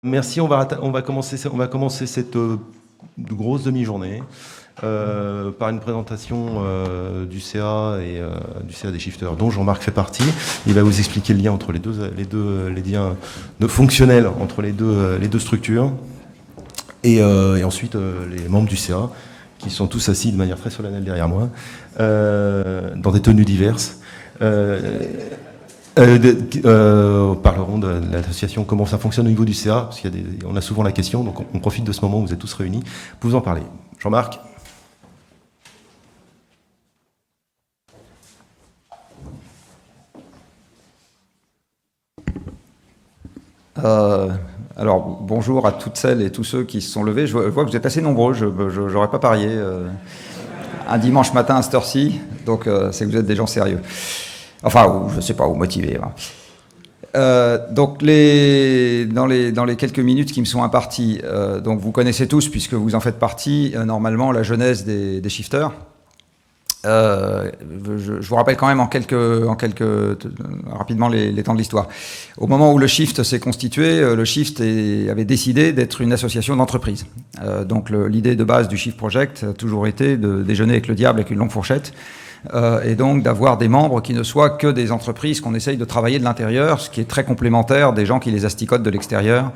Merci, on va commencer cette grosse demi-journée par une présentation du CA et du CA des shifters, dont Jean-Marc fait partie. Il va vous expliquer le lien entre les liens fonctionnels entre les deux structures. Et ensuite, les membres du CA, qui sont tous assis de manière très solennelle derrière moi, dans des tenues diverses, parleront de l'association, comment ça fonctionne au niveau du CA, parce qu'on a souvent la question, donc on profite de ce moment où vous êtes tous réunis pour vous en parler. Jean-Marc. Alors, bonjour à toutes celles et tous ceux qui se sont levés. Je vois que vous êtes assez nombreux, je n'aurais pas parié un dimanche matin à cette heure-ci, donc c'est que vous êtes des gens sérieux. Enfin, ou, je ne sais pas, ou motivés. Donc, dans les quelques minutes qui me sont imparties, donc vous connaissez tous, puisque vous en faites partie, normalement, la genèse des shifters. Je vous rappelle quand même rapidement les temps de l'histoire. Au moment où le Shift s'est constitué, le Shift avait décidé d'être une association d'entreprises. Donc l'idée de base du Shift Project a toujours été de déjeuner avec le diable avec une longue fourchette, et donc d'avoir des membres qui ne soient que des entreprises qu'on essaye de travailler de l'intérieur, ce qui est très complémentaire des gens qui les asticotent de l'extérieur.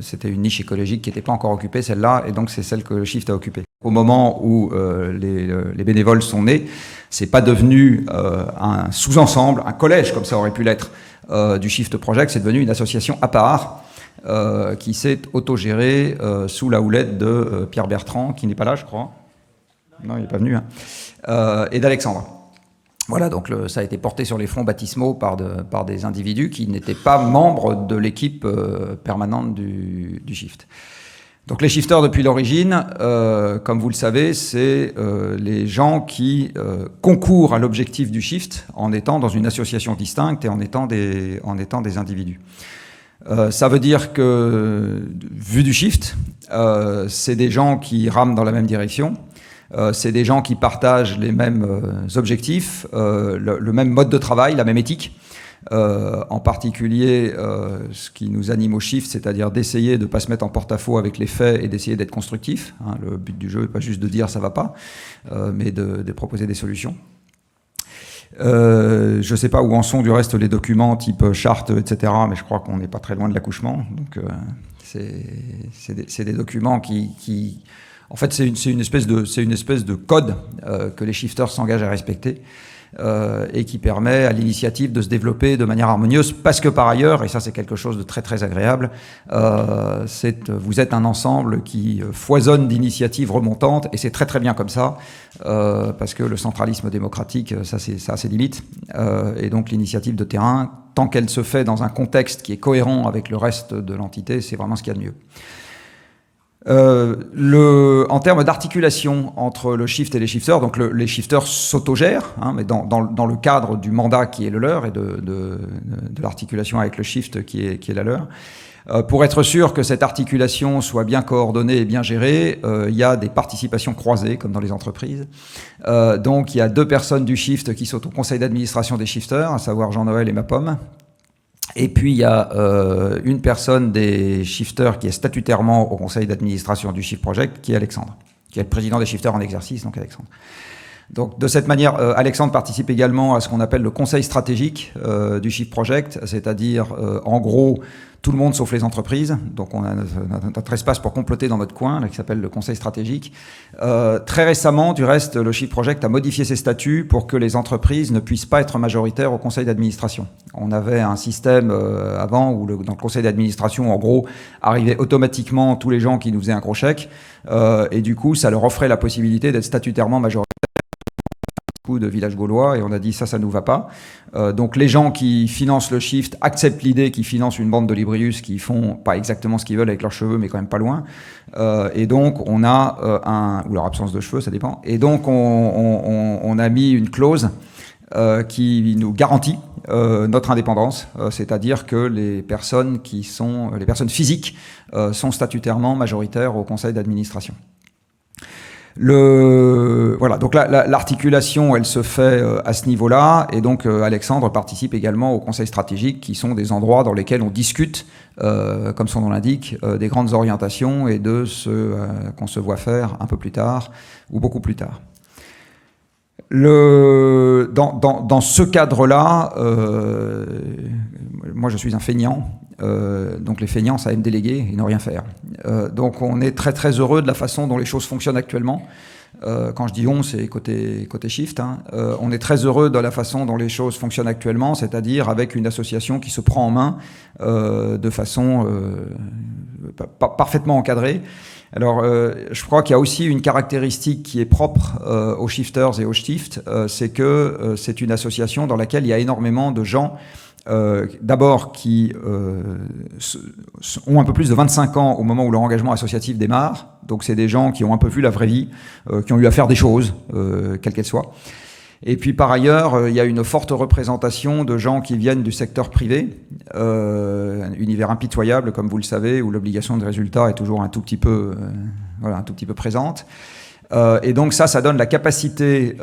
C'était une niche écologique qui n'était pas encore occupée, celle-là, et donc c'est celle que le Shift a occupée. Au moment où les bénévoles sont nés, c'est pas devenu un sous-ensemble, un collège comme ça aurait pu l'être du Shift Project, c'est devenu une association à part qui s'est autogérée sous la houlette de Pierre Bertrand, qui n'est pas là, je crois. Non, il n'est pas venu. Et d'Alexandre. Voilà, donc ça a été porté sur les fonds baptismaux par des individus qui n'étaient pas membres de l'équipe permanente du Shift. Donc les shifters depuis l'origine, comme vous le savez, c'est les gens qui concourent à l'objectif du Shift en étant dans une association distincte et en étant des individus. Ça veut dire que, vu du Shift, c'est des gens qui rament dans la même direction. C'est des gens qui partagent les mêmes objectifs, le même mode de travail, la même éthique. En particulier, ce qui nous anime au Shift, c'est-à-dire d'essayer de ne pas se mettre en porte-à-faux avec les faits et d'essayer d'être constructif. Le but du jeu n'est pas juste de dire ça va pas, mais de proposer des solutions. Je ne sais pas où en sont du reste les documents type charte, etc., mais je crois qu'on n'est pas très loin de l'accouchement. Donc c'est des documents qui en fait, c'est une espèce de code que les shifters s'engagent à respecter et qui permet à l'initiative de se développer de manière harmonieuse, parce que par ailleurs, et ça c'est quelque chose de très très agréable, vous êtes un ensemble qui foisonne d'initiatives remontantes, et c'est très très bien comme ça, parce que le centralisme démocratique, ça a ses limites, et donc l'initiative de terrain, tant qu'elle se fait dans un contexte qui est cohérent avec le reste de l'entité, c'est vraiment ce qu'il y a de mieux. En termes d'articulation entre le Shift et les shifters, donc les shifters s'autogèrent, mais dans le cadre du mandat qui est le leur et de l'articulation avec le Shift qui est la leur. Pour être sûr que cette articulation soit bien coordonnée et bien gérée, il y a des participations croisées, comme dans les entreprises. Donc il y a 2 personnes du Shift qui sont au conseil d'administration des shifters, à savoir Jean-Noël et Mapom. Et puis, il y a une personne des shifters qui est statutairement au conseil d'administration du Shift Project, qui est Alexandre, qui est le président des shifters en exercice, donc Alexandre. Donc, de cette manière, Alexandre participe également à ce qu'on appelle le conseil stratégique du Shift Project, c'est-à-dire, en gros, tout le monde sauf les entreprises. Donc, on a notre espace pour comploter dans notre coin, là, qui s'appelle le conseil stratégique. Très récemment, du reste, le Shift Project a modifié ses statuts pour que les entreprises ne puissent pas être majoritaires au conseil d'administration. On avait un système avant où, dans le conseil d'administration, en gros, arrivaient automatiquement tous les gens qui nous faisaient un gros chèque. Et du coup, ça leur offrait la possibilité d'être statutairement majoritaires de village gaulois, et on a dit ça nous va pas. Donc les gens qui financent le Shift acceptent l'idée qu'ils financent une bande de Librius qui font pas exactement ce qu'ils veulent avec leurs cheveux, mais quand même pas loin. Et donc on a ou leur absence de cheveux, ça dépend. Et donc on a mis une clause qui nous garantit notre indépendance, c'est-à-dire que les personnes physiques sont statutairement majoritaires au conseil d'administration. Voilà, donc l'articulation, elle se fait à ce niveau-là, et donc Alexandre participe également au conseil stratégique, qui sont des endroits dans lesquels on discute, comme son nom l'indique, des grandes orientations et de ce qu'on se voit faire un peu plus tard, ou beaucoup plus tard. Dans ce cadre-là, moi je suis un feignant, donc les feignants, ça aime déléguer et ne rien faire. Donc on est très très heureux de la façon dont les choses fonctionnent actuellement. Quand je dis on, c'est côté Shift. On est très heureux de la façon dont les choses fonctionnent actuellement, c'est-à-dire avec une association qui se prend en main de façon parfaitement encadrée. Alors, je crois qu'il y a aussi une caractéristique qui est propre aux shifters et aux shifts, c'est que c'est une association dans laquelle il y a énormément de gens, d'abord qui ont un peu plus de 25 ans au moment où leur engagement associatif démarre. Donc, c'est des gens qui ont un peu vu la vraie vie, qui ont eu à faire des choses, quelles qu'elles soient. Et puis par ailleurs, il y a une forte représentation de gens qui viennent du secteur privé, un univers impitoyable, comme vous le savez, où l'obligation de résultat est toujours un tout petit peu présente. Et donc ça donne la capacité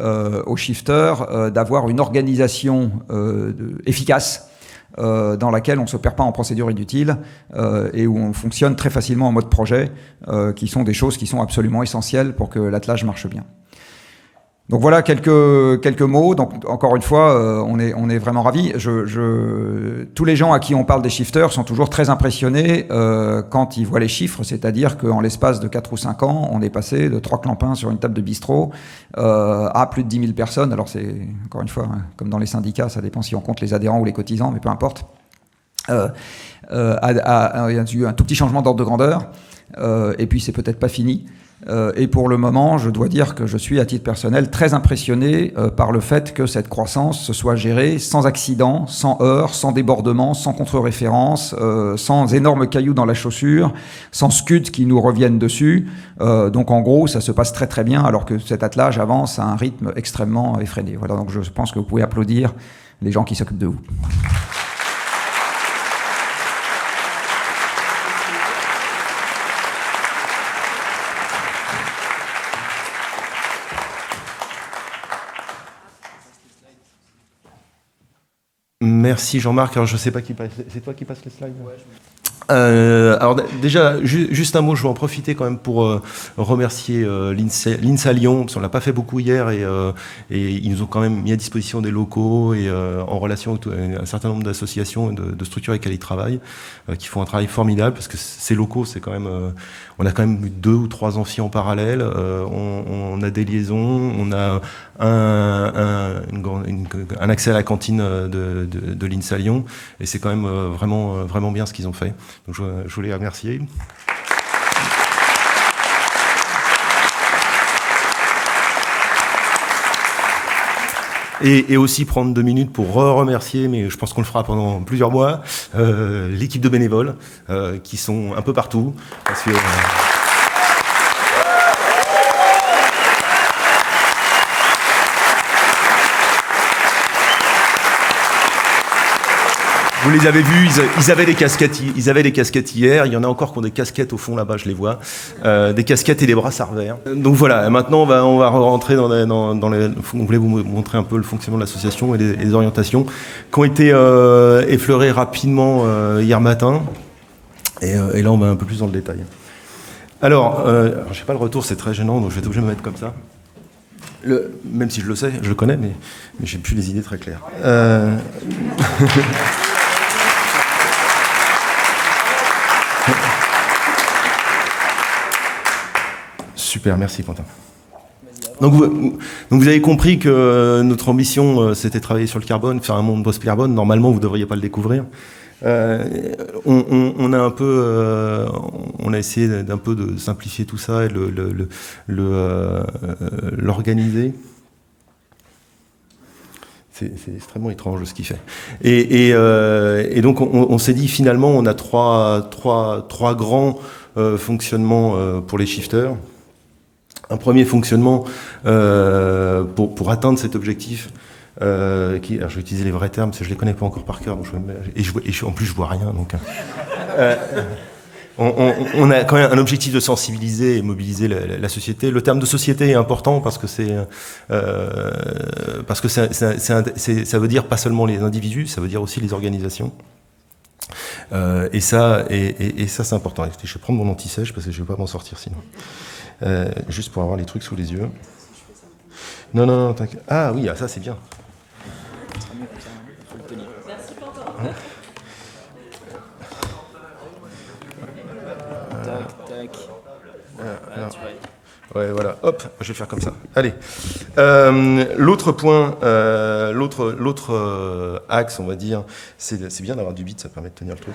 aux shifters d'avoir une organisation efficace, dans laquelle on ne se perd pas en procédures inutiles et où on fonctionne très facilement en mode projet, qui sont des choses qui sont absolument essentielles pour que l'attelage marche bien. Donc voilà quelques mots. Donc encore une fois, on est vraiment ravis. Tous les gens à qui on parle des shifters sont toujours très impressionnés quand ils voient les chiffres, c'est-à-dire qu'en l'espace de 4 ou 5 ans, on est passé de 3 clampins sur une table de bistrot à plus de 10 000 personnes. Alors c'est, encore une fois, comme dans les syndicats, ça dépend si on compte les adhérents ou les cotisants, mais peu importe. Il y a eu un tout petit changement d'ordre de grandeur, et puis c'est peut-être pas fini. Et pour le moment, je dois dire que je suis, à titre personnel, très impressionné par le fait que cette croissance se soit gérée sans accident, sans heurts, sans débordement, sans contre-référence, sans énormes cailloux dans la chaussure, sans scuds qui nous reviennent dessus. Donc en gros, ça se passe très très bien, alors que cet attelage avance à un rythme extrêmement effréné. Voilà, donc je pense que vous pouvez applaudir les gens qui s'occupent de vous. Merci Jean-Marc. Alors je sais pas qui passe. C'est toi qui passe les slides. Ouais, alors déjà, juste un mot, je vais en profiter quand même pour remercier l'INSA Lyon, parce qu'on l'a pas fait beaucoup hier, et ils nous ont quand même mis à disposition des locaux et en relation avec un certain nombre d'associations et de structures avec lesquelles ils travaillent, qui font un travail formidable, parce que ces locaux, c'est quand même, on a quand même 2 ou 3 amphis en parallèle, on a des liaisons, on a un accès à la cantine de l'INSA Lyon, et c'est quand même vraiment bien ce qu'ils ont fait. Donc je voulais les remercier. Et aussi prendre 2 minutes pour remercier, mais je pense qu'on le fera pendant plusieurs mois, l'équipe de bénévoles qui sont un peu partout. Parce que, vous les avez vus, ils avaient des casquettes hier. Il y en a encore qui ont des casquettes au fond là-bas, je les vois. Des casquettes et des brassards verts. Donc voilà, maintenant on va rentrer dans les. On voulait vous montrer un peu le fonctionnement de l'association et les orientations qui ont été effleurées rapidement hier matin. Et là on va un peu plus dans le détail. Alors je sais pas, le retour c'est très gênant, donc je vais être obligé de me mettre comme ça. Même si je le sais, je le connais, mais j'ai plus les idées très claires. Super, merci Quentin. Donc vous avez compris que notre ambition, c'était de travailler sur le carbone, faire un monde post-carbone. Normalement, vous ne devriez pas le découvrir. On a essayé d'un peu de simplifier tout ça et l'organiser. C'est extrêmement étrange ce qu'il fait. Et donc on s'est dit finalement on a trois grands fonctionnements pour les shifters. Un premier fonctionnement pour atteindre cet objectif. Alors je vais utiliser les vrais termes parce que je les connais pas encore par cœur. Donc en plus je vois rien. Donc on a quand même un objectif de sensibiliser et mobiliser la société. Le terme de société est important parce que ça veut dire pas seulement les individus, ça veut dire aussi les organisations. Et ça, c'est important. Écoutez, je vais prendre mon anti-sèche parce que je ne vais pas m'en sortir sinon. Juste pour avoir les trucs sous les yeux. Non, t'inquiète. Ah oui, ça c'est bien. Merci pour toi. Tac. Ouais, voilà. Hop, je vais faire comme ça. Allez. L'autre point, l'autre axe, on va dire, c'est bien d'avoir du beat, ça permet de tenir le truc.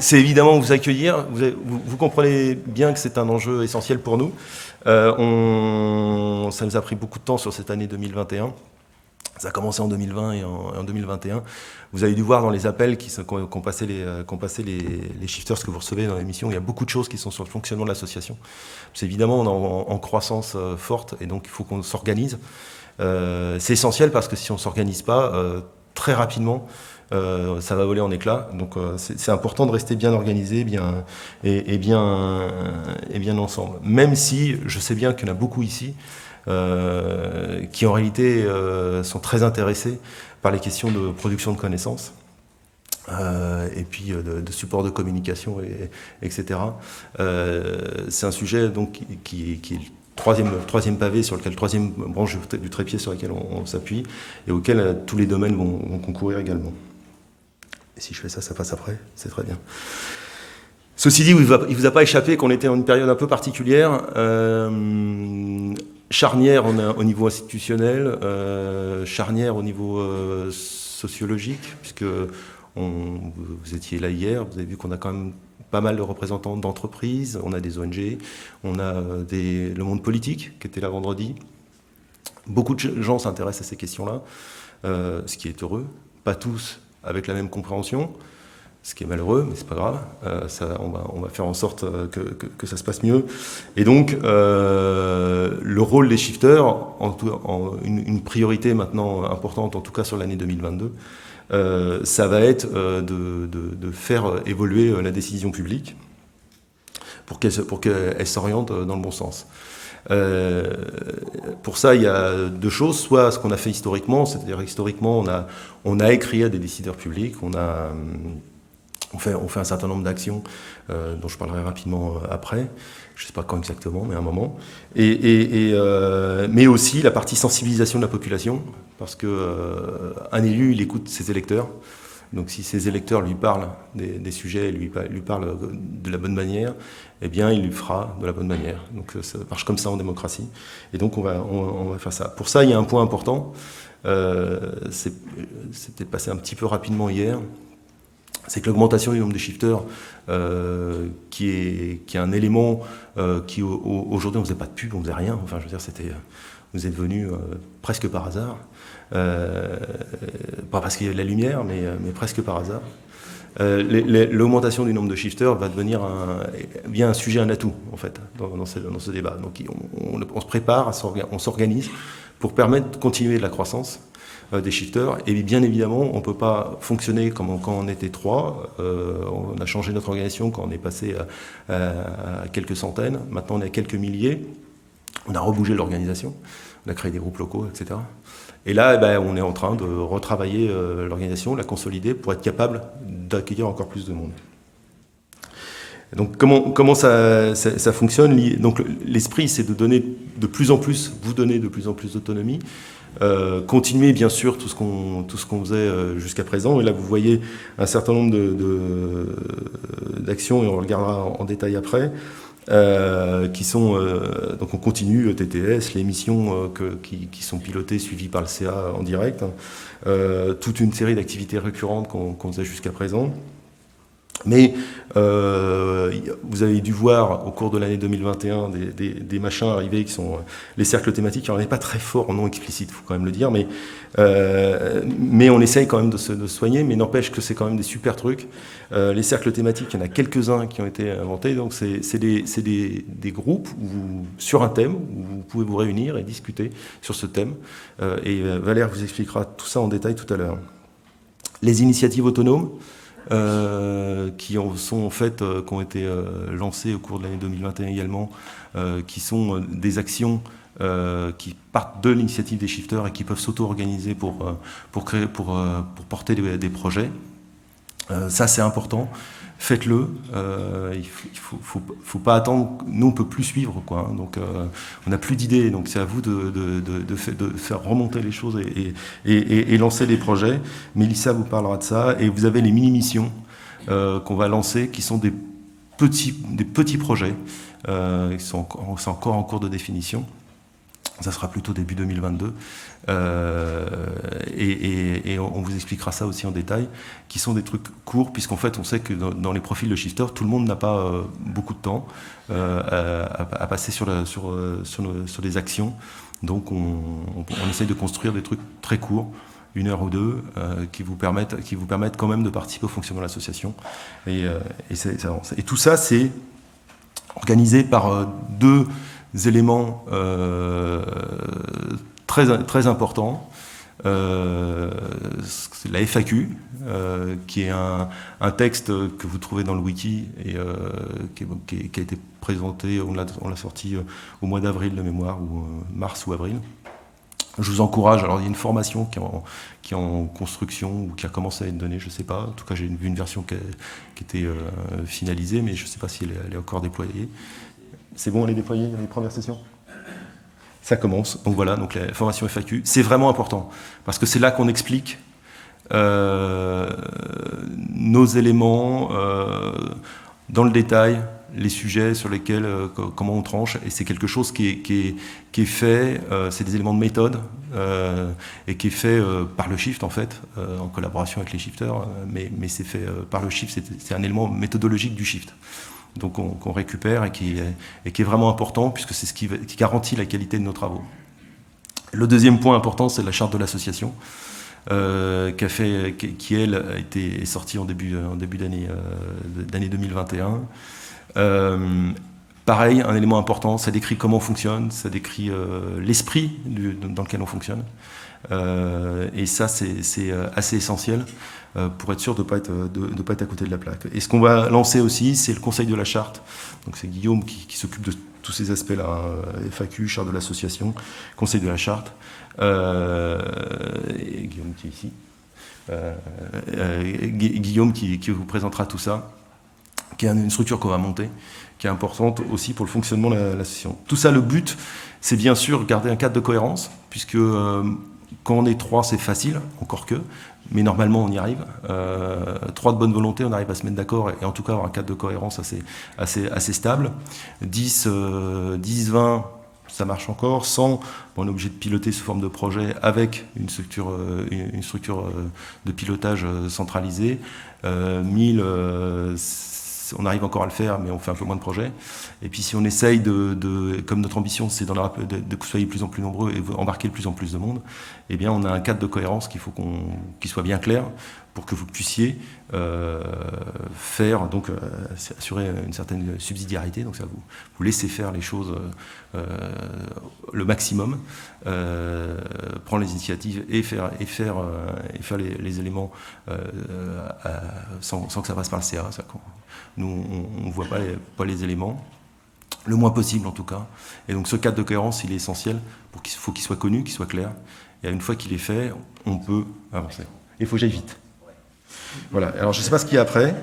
C'est évidemment vous accueillir. Vous comprenez bien que c'est un enjeu essentiel pour nous. Ça nous a pris beaucoup de temps sur cette année 2021. Ça a commencé en 2020 et en 2021. Vous avez dû voir dans les appels qu'ont passé les shifters que vous recevez dans l'émission, il y a beaucoup de choses qui sont sur le fonctionnement de l'association. C'est évidemment en croissance forte et donc il faut qu'on s'organise. C'est essentiel parce que si on ne s'organise pas, très rapidement, ça va voler en éclats. Donc c'est important de rester bien organisé et bien ensemble. Même si je sais bien qu'il y en a beaucoup ici qui en réalité sont très intéressés par les questions de production de connaissances et puis de support de communication, etc. C'est un sujet donc, qui est le troisième pavé, sur lequel, troisième branche du trépied sur laquelle on s'appuie et auquel tous les domaines vont concourir également. Et si je fais ça, ça passe après, c'est très bien. Ceci dit, il ne vous a pas échappé qu'on était en une période un peu particulière, charnière au niveau institutionnel, charnière au niveau sociologique, puisque vous étiez là hier, vous avez vu qu'on a quand même pas mal de représentants d'entreprises, on a des ONG, on a le monde politique qui était là vendredi. Beaucoup de gens s'intéressent à ces questions-là, ce qui est heureux, pas tous avec la même compréhension, ce qui est malheureux, mais c'est pas grave. On va faire en sorte que ça se passe mieux. Et donc, le rôle des shifters, une priorité maintenant importante, en tout cas sur l'année 2022, ça va être de faire évoluer la décision publique pour qu'elle s'oriente dans le bon sens. Pour ça, il y a deux choses. Soit ce qu'on a fait historiquement, c'est-à-dire historiquement, on a écrit à des décideurs publics, on fait un certain nombre d'actions dont je parlerai rapidement après. Je ne sais pas quand exactement, mais à un moment. Mais aussi la partie sensibilisation de la population, parce qu'un élu, il écoute ses électeurs. Donc si ses électeurs lui parlent des sujets, lui parlent de la bonne manière, eh bien il lui fera de la bonne manière. Donc ça marche comme ça en démocratie. Et donc on va faire ça. Pour ça, il y a un point important. C'était passé un petit peu rapidement hier. C'est que l'augmentation du nombre de shifters, qui est un élément qui aujourd'hui on ne faisait pas de pub, on ne faisait rien. Enfin, je veux dire, vous êtes venus presque par hasard, pas parce qu'il y a de la lumière, mais presque par hasard. L'augmentation du nombre de shifters va devenir un sujet, un atout en fait dans ce débat. Donc on se prépare, on s'organise pour permettre de continuer de la croissance des shifters. Et bien évidemment, on ne peut pas fonctionner comme quand on était 3. On a changé notre organisation quand on est passé à quelques centaines. Maintenant, on est à quelques milliers. On a rebougé l'organisation. On a créé des groupes locaux, etc. Et là, on est en train de retravailler l'organisation, la consolider pour être capable d'accueillir encore plus de monde. Donc comment ça fonctionne? Donc l'esprit, c'est de donner de plus en plus, vous donner de plus en plus d'autonomie. Continuer bien sûr tout ce qu'on faisait jusqu'à présent, et là vous voyez un certain nombre d'actions, et on regardera en détail après, qui sont donc on continue TTS, les missions qui sont pilotées, suivies par le CA en direct, toute une série d'activités récurrentes qu'on faisait jusqu'à présent. Mais vous avez dû voir au cours de l'année 2021 des machins arriver qui sont les cercles thématiques. Alors, on n'est pas très fort en nom explicite, il faut quand même le dire, mais on essaye quand même de se soigner, mais n'empêche que c'est quand même des super trucs. Les cercles thématiques, il y en a quelques-uns qui ont été inventés, donc c'est des groupes sur un thème où vous pouvez vous réunir et discuter sur ce thème. Et Valère vous expliquera tout ça en détail tout à l'heure. Les initiatives autonomes. qui ont été lancés au cours de l'année 2021 également, qui sont des actions qui partent de l'initiative des shifters et qui peuvent s'auto-organiser pour porter des projets. Ça, c'est important. Faites-le. Il faut pas attendre. Nous, on peut plus suivre, quoi. Hein. Donc, on n'a plus d'idées. Donc, c'est à vous de faire remonter les choses et lancer des projets. Mélissa vous parlera de ça. Et vous avez les mini-missions qu'on va lancer, qui sont des petits projets. C'est encore en cours de définition. Ça sera plutôt début 2022. Et on vous expliquera ça aussi en détail, qui sont des trucs courts, puisqu'en fait, on sait que dans les profils de shifter, tout le monde n'a pas beaucoup de temps à passer sur des actions. Donc, on essaye de construire des trucs très courts, 1 heure ou 2, qui vous permettent quand même de participer au fonctionnement de l'association. Et tout ça, c'est organisé par 2 éléments très importants. C'est la FAQ, qui est un texte que vous trouvez dans le wiki et qui a été présenté, on l'a sorti au mois d'avril de mémoire, ou mars ou avril. Je vous encourage, alors il y a une formation qui est en construction ou qui a commencé à être donnée, je ne sais pas. En tout cas, j'ai vu une version qui était finalisée, mais je ne sais pas si elle est encore déployée. C'est bon, elle est déployée, les premières sessions ? Ça commence. Donc voilà, donc la formation FAQ, c'est vraiment important, parce que c'est là qu'on explique nos éléments dans le détail, les sujets sur lesquels, comment on tranche, et c'est quelque chose qui est fait, c'est des éléments de méthode, et qui est fait par le shift en fait, en collaboration avec les shifters, mais c'est fait par le shift, c'est un élément méthodologique du shift. Donc qu'on récupère et qui est vraiment important, puisque c'est ce qui garantit la qualité de nos travaux. Le deuxième point important, c'est la charte de l'association, qui elle est sortie en début d'année 2021. Pareil, un élément important, ça décrit comment on fonctionne, ça décrit l'esprit dans lequel on fonctionne. Et ça, c'est assez essentiel pour être sûr de ne pas être à côté de la plaque. Et ce qu'on va lancer aussi, c'est le conseil de la charte. Donc c'est Guillaume qui s'occupe de tous ces aspects-là, FAQ, charte de l'association, conseil de la charte. Et Guillaume qui est ici. Guillaume qui vous présentera tout ça, qui est une structure qu'on va monter, qui est importante aussi pour le fonctionnement de l'association. Tout ça, le but, c'est bien sûr garder un cadre de cohérence, puisque quand on est 3, c'est facile, encore que, mais normalement on y arrive. 3 de bonne volonté, on arrive à se mettre d'accord et en tout cas avoir un cadre de cohérence assez stable. 10, 20, ça marche encore. 100, on est obligé de piloter sous forme de projet avec une structure de pilotage centralisée. 1000, on arrive encore à le faire, mais on fait un peu moins de projets. Et puis si on essaye comme notre ambition, c'est de que vous soyez de plus en plus nombreux et embarquer de plus en plus de monde, eh bien on a un cadre de cohérence qu'il faut qu'il soit bien clair pour que vous puissiez faire, donc assurer une certaine subsidiarité, donc ça vous laissez faire les choses le maximum, prendre les initiatives et faire les éléments sans que ça passe par le CA. Nous, on ne voit pas les éléments, le moins possible en tout cas. Et donc ce cadre de cohérence, il est essentiel pour qu'il soit connu, qu'il soit clair. Et une fois qu'il est fait, on peut avancer. Il faut que j'aille vite. Voilà. Alors je ne sais pas ce qu'il y a après.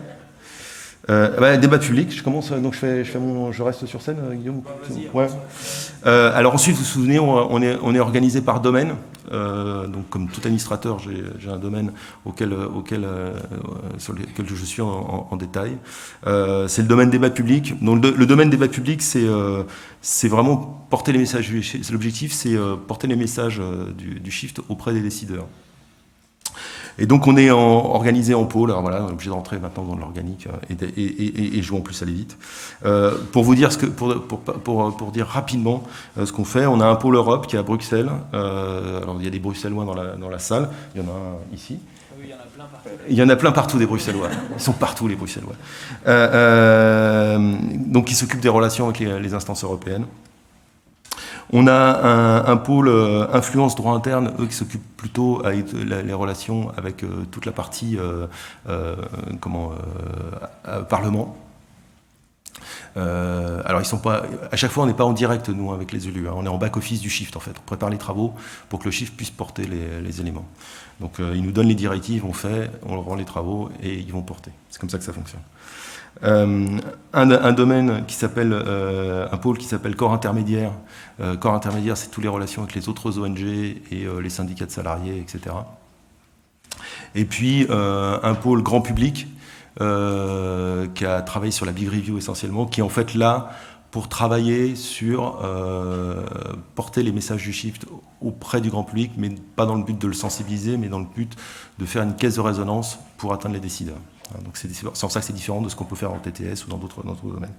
Débat public. Je commence. Donc je reste sur scène, Guillaume. Ouais. Alors ensuite, vous vous souvenez, on est organisé par domaine. Donc comme tout administrateur, j'ai un domaine sur lequel je suis en détail. C'est le domaine débat public. Donc le domaine débat public, c'est vraiment porter les messages. L'objectif, c'est porter les messages du shift auprès des décideurs. Et donc on est organisé en pôle, alors voilà, on est obligé de rentrer maintenant dans l'organique et jouer en plus aller vite. Pour vous dire pour dire rapidement ce qu'on fait, on a un pôle Europe qui est à Bruxelles. Alors il y a des Bruxellois dans la salle, il y en a un ici. Oui, il y en a plein partout. Il y en a plein partout des Bruxellois. Ils sont partout les Bruxellois. Donc ils s'occupent des relations avec les instances européennes. On a un pôle influence droit interne, eux qui s'occupent plutôt avec les relations avec toute la partie Parlement. Alors ils sont pas, à chaque fois on n'est pas en direct nous avec les élus, hein. On est en back office du Shift en fait, on prépare les travaux pour que le Shift puisse porter les éléments. Donc ils nous donnent les directives, on leur rend les travaux et ils vont porter. C'est comme ça que ça fonctionne. Un domaine qui s'appelle, un pôle qui s'appelle corps intermédiaire. Corps intermédiaire, c'est toutes les relations avec les autres ONG et les syndicats de salariés, etc. Et puis un pôle grand public qui a travaillé sur la Big Review essentiellement, qui est en fait là pour travailler sur porter les messages du Shift auprès du grand public, mais pas dans le but de le sensibiliser, mais dans le but de faire une caisse de résonance pour atteindre les décideurs. Donc c'est pour ça que c'est différent de ce qu'on peut faire en TTS ou dans d'autres domaines.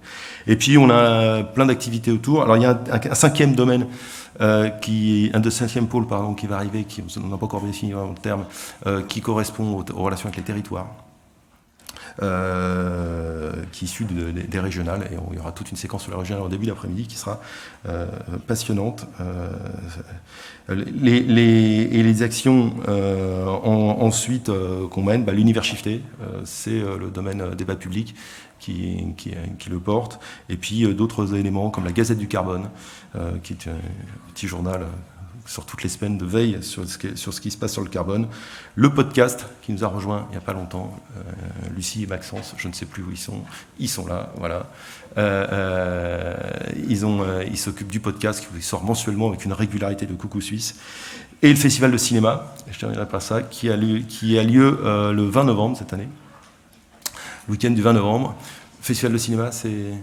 Et puis on a plein d'activités autour. Alors il y a un cinquième domaine, cinquième pôle pardon, qui va arriver, on n'a pas encore défini le terme, qui correspond aux relations avec les territoires. Qui est issu des régionales, et il y aura toute une séquence sur les régionales au début d'après-midi qui sera passionnante. Les actions ensuite qu'on mène, l'univers shifté, c'est le domaine débat public qui le porte, et puis d'autres éléments comme la Gazette du Carbone, qui est un petit journal sur toutes les semaines de veille sur ce qui se passe sur le carbone. Le podcast qui nous a rejoint il n'y a pas longtemps, Lucie et Maxence, je ne sais plus où ils sont là, voilà. Ils s'occupent du podcast qui sort mensuellement avec une régularité de Coucou Suisse. Et le festival de cinéma, je terminerai par ça, qui a lieu le 20 novembre cette année, le week-end du 20 novembre. Festival de cinéma, c'est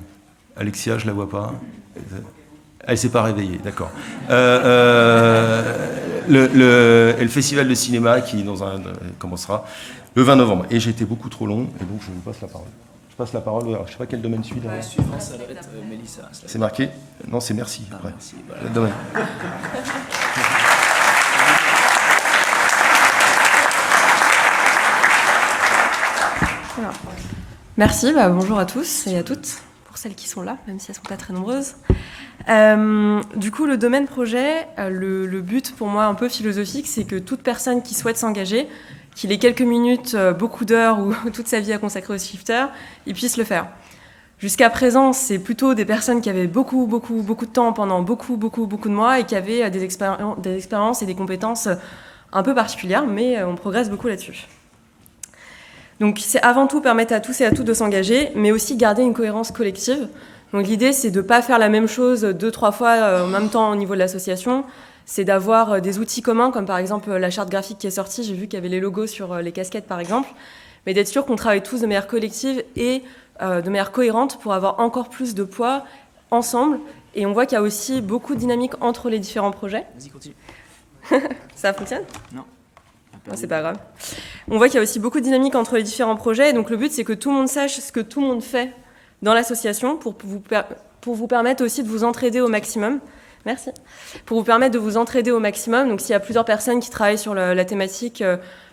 Alexia, je la vois pas. Elle s'est pas réveillée, d'accord. Et le festival de cinéma qui commencera le 20 novembre. Et j'ai été beaucoup trop long, et donc je vous passe la parole. Je passe la parole, alors, je sais pas quel domaine suit. Suivant, ça doit être Mélissa. C'est marqué ? Non, c'est merci. Ah, merci, voilà. Le domaine. Alors, merci, bonjour à tous et à toutes, pour celles qui sont là, même si elles ne sont pas très nombreuses. Du coup, le domaine projet, le but pour moi un peu philosophique, c'est que toute personne qui souhaite s'engager, qu'il ait quelques minutes, beaucoup d'heures ou toute sa vie à consacrer au shifter, il puisse le faire. Jusqu'à présent, c'est plutôt des personnes qui avaient beaucoup de temps pendant beaucoup de mois et qui avaient des expériences et des compétences un peu particulières, mais on progresse beaucoup là-dessus. Donc c'est avant tout permettre à tous et à toutes de s'engager, mais aussi garder une cohérence collective. Donc l'idée, c'est de ne pas faire la même chose 2-3 fois en même temps au niveau de l'association. C'est d'avoir des outils communs, comme par exemple la charte graphique qui est sortie. J'ai vu qu'il y avait les logos sur les casquettes, par exemple. Mais d'être sûr qu'on travaille tous de manière collective et de manière cohérente pour avoir encore plus de poids ensemble. Et on voit qu'il y a aussi beaucoup de dynamique entre les différents projets. Vas-y, continue. Ça fonctionne ? Non. Non, c'est pas grave. On voit qu'il y a aussi beaucoup de dynamique entre les différents projets. Donc le but, c'est que tout le monde sache ce que tout le monde fait dans l'association pour vous permettre aussi de vous entraider au maximum. Merci. Pour vous permettre de vous entraider au maximum. Donc s'il y a plusieurs personnes qui travaillent sur la thématique,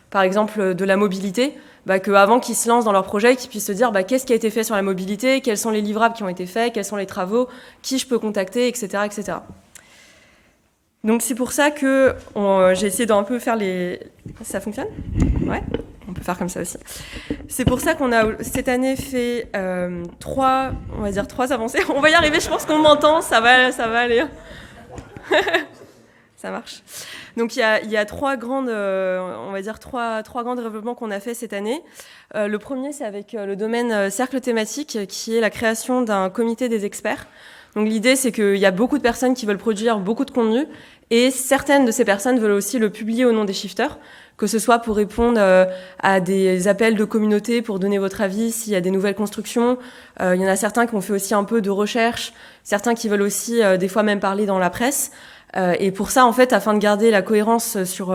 par exemple, de la mobilité, qu'avant qu'ils se lancent dans leur projet, qu'ils puissent se dire qu'est-ce qui a été fait sur la mobilité, quels sont les livrables qui ont été faits, quels sont les travaux, qui je peux contacter, etc. etc. Donc c'est pour ça que j'ai essayé d'un peu faire les... Ça fonctionne ? Ouais, on peut faire comme ça aussi. C'est pour ça qu'on a cette année fait 3 avancées. On va y arriver, je pense qu'on m'entend, ça va aller. Ça marche. Donc il y a 3 grandes, trois grands développements qu'on a fait cette année. Le premier, c'est avec le domaine cercle thématique, qui est la création d'un comité des experts. Donc l'idée, c'est qu'il y a beaucoup de personnes qui veulent produire beaucoup de contenu, et certaines de ces personnes veulent aussi le publier au nom des shifters, que ce soit pour répondre à des appels de communauté, pour donner votre avis s'il y a des nouvelles constructions. Il y en a certains qui ont fait aussi un peu de recherche, certains qui veulent aussi des fois même parler dans la presse. Et pour ça, en fait, afin de garder la cohérence sur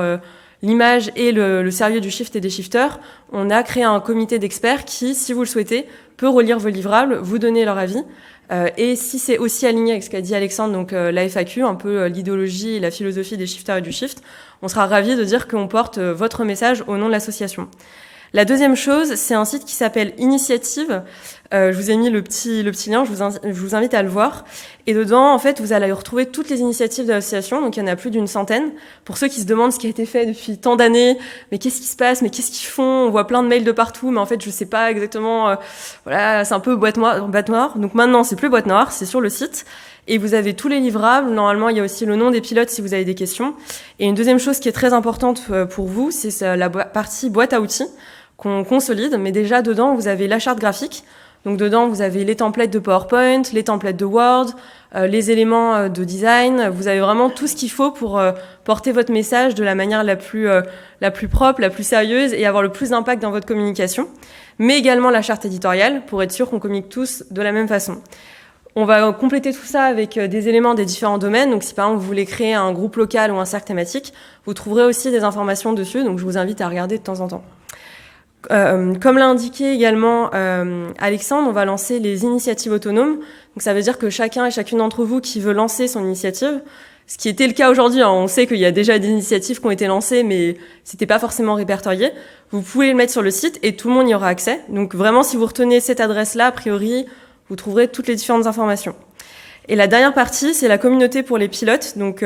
l'image et le sérieux du shift et des shifters, on a créé un comité d'experts qui, si vous le souhaitez, peut relire vos livrables, vous donner leur avis. Et si c'est aussi aligné avec ce qu'a dit Alexandre, donc la FAQ, un peu l'idéologie et la philosophie des shifters et du shift, on sera ravis de dire qu'on porte votre message au nom de l'association. La deuxième chose, c'est un site qui s'appelle Initiative, Je vous ai mis le petit lien, je vous invite à le voir. Et dedans, en fait, vous allez retrouver toutes les initiatives de l'association. Donc, il y en a plus d'une centaine. Pour ceux qui se demandent ce qui a été fait depuis tant d'années, mais qu'est-ce qui se passe, mais qu'est-ce qu'ils font? On voit plein de mails de partout, mais en fait, je sais pas exactement. Voilà, c'est un peu boîte noire. Donc maintenant, c'est plus boîte noire, c'est sur le site. Et vous avez tous les livrables. Normalement, il y a aussi le nom des pilotes si vous avez des questions. Et une deuxième chose qui est très importante pour vous, c'est la partie boîte à outils qu'on consolide. Mais déjà, dedans, vous avez la charte graphique. Donc dedans, vous avez les templates de PowerPoint, les templates de Word, les éléments de design. Vous avez vraiment tout ce qu'il faut pour porter votre message de la manière la plus propre, la plus sérieuse et avoir le plus d'impact dans votre communication. Mais également la charte éditoriale pour être sûr qu'on communique tous de la même façon. On va compléter tout ça avec des éléments des différents domaines. Donc si par exemple vous voulez créer un groupe local ou un cercle thématique, vous trouverez aussi des informations dessus. Donc je vous invite à regarder de temps en temps. Comme l'a indiqué également Alexandre, on va lancer les initiatives autonomes. Donc ça veut dire que chacun et chacune d'entre vous qui veut lancer son initiative, ce qui était le cas aujourd'hui, hein, on sait qu'il y a déjà des initiatives qui ont été lancées, mais c'était pas forcément répertorié. Vous pouvez le mettre sur le site et tout le monde y aura accès. Donc vraiment, si vous retenez cette adresse-là, a priori, vous trouverez toutes les différentes informations. Et la dernière partie, c'est la communauté pour les pilotes. Donc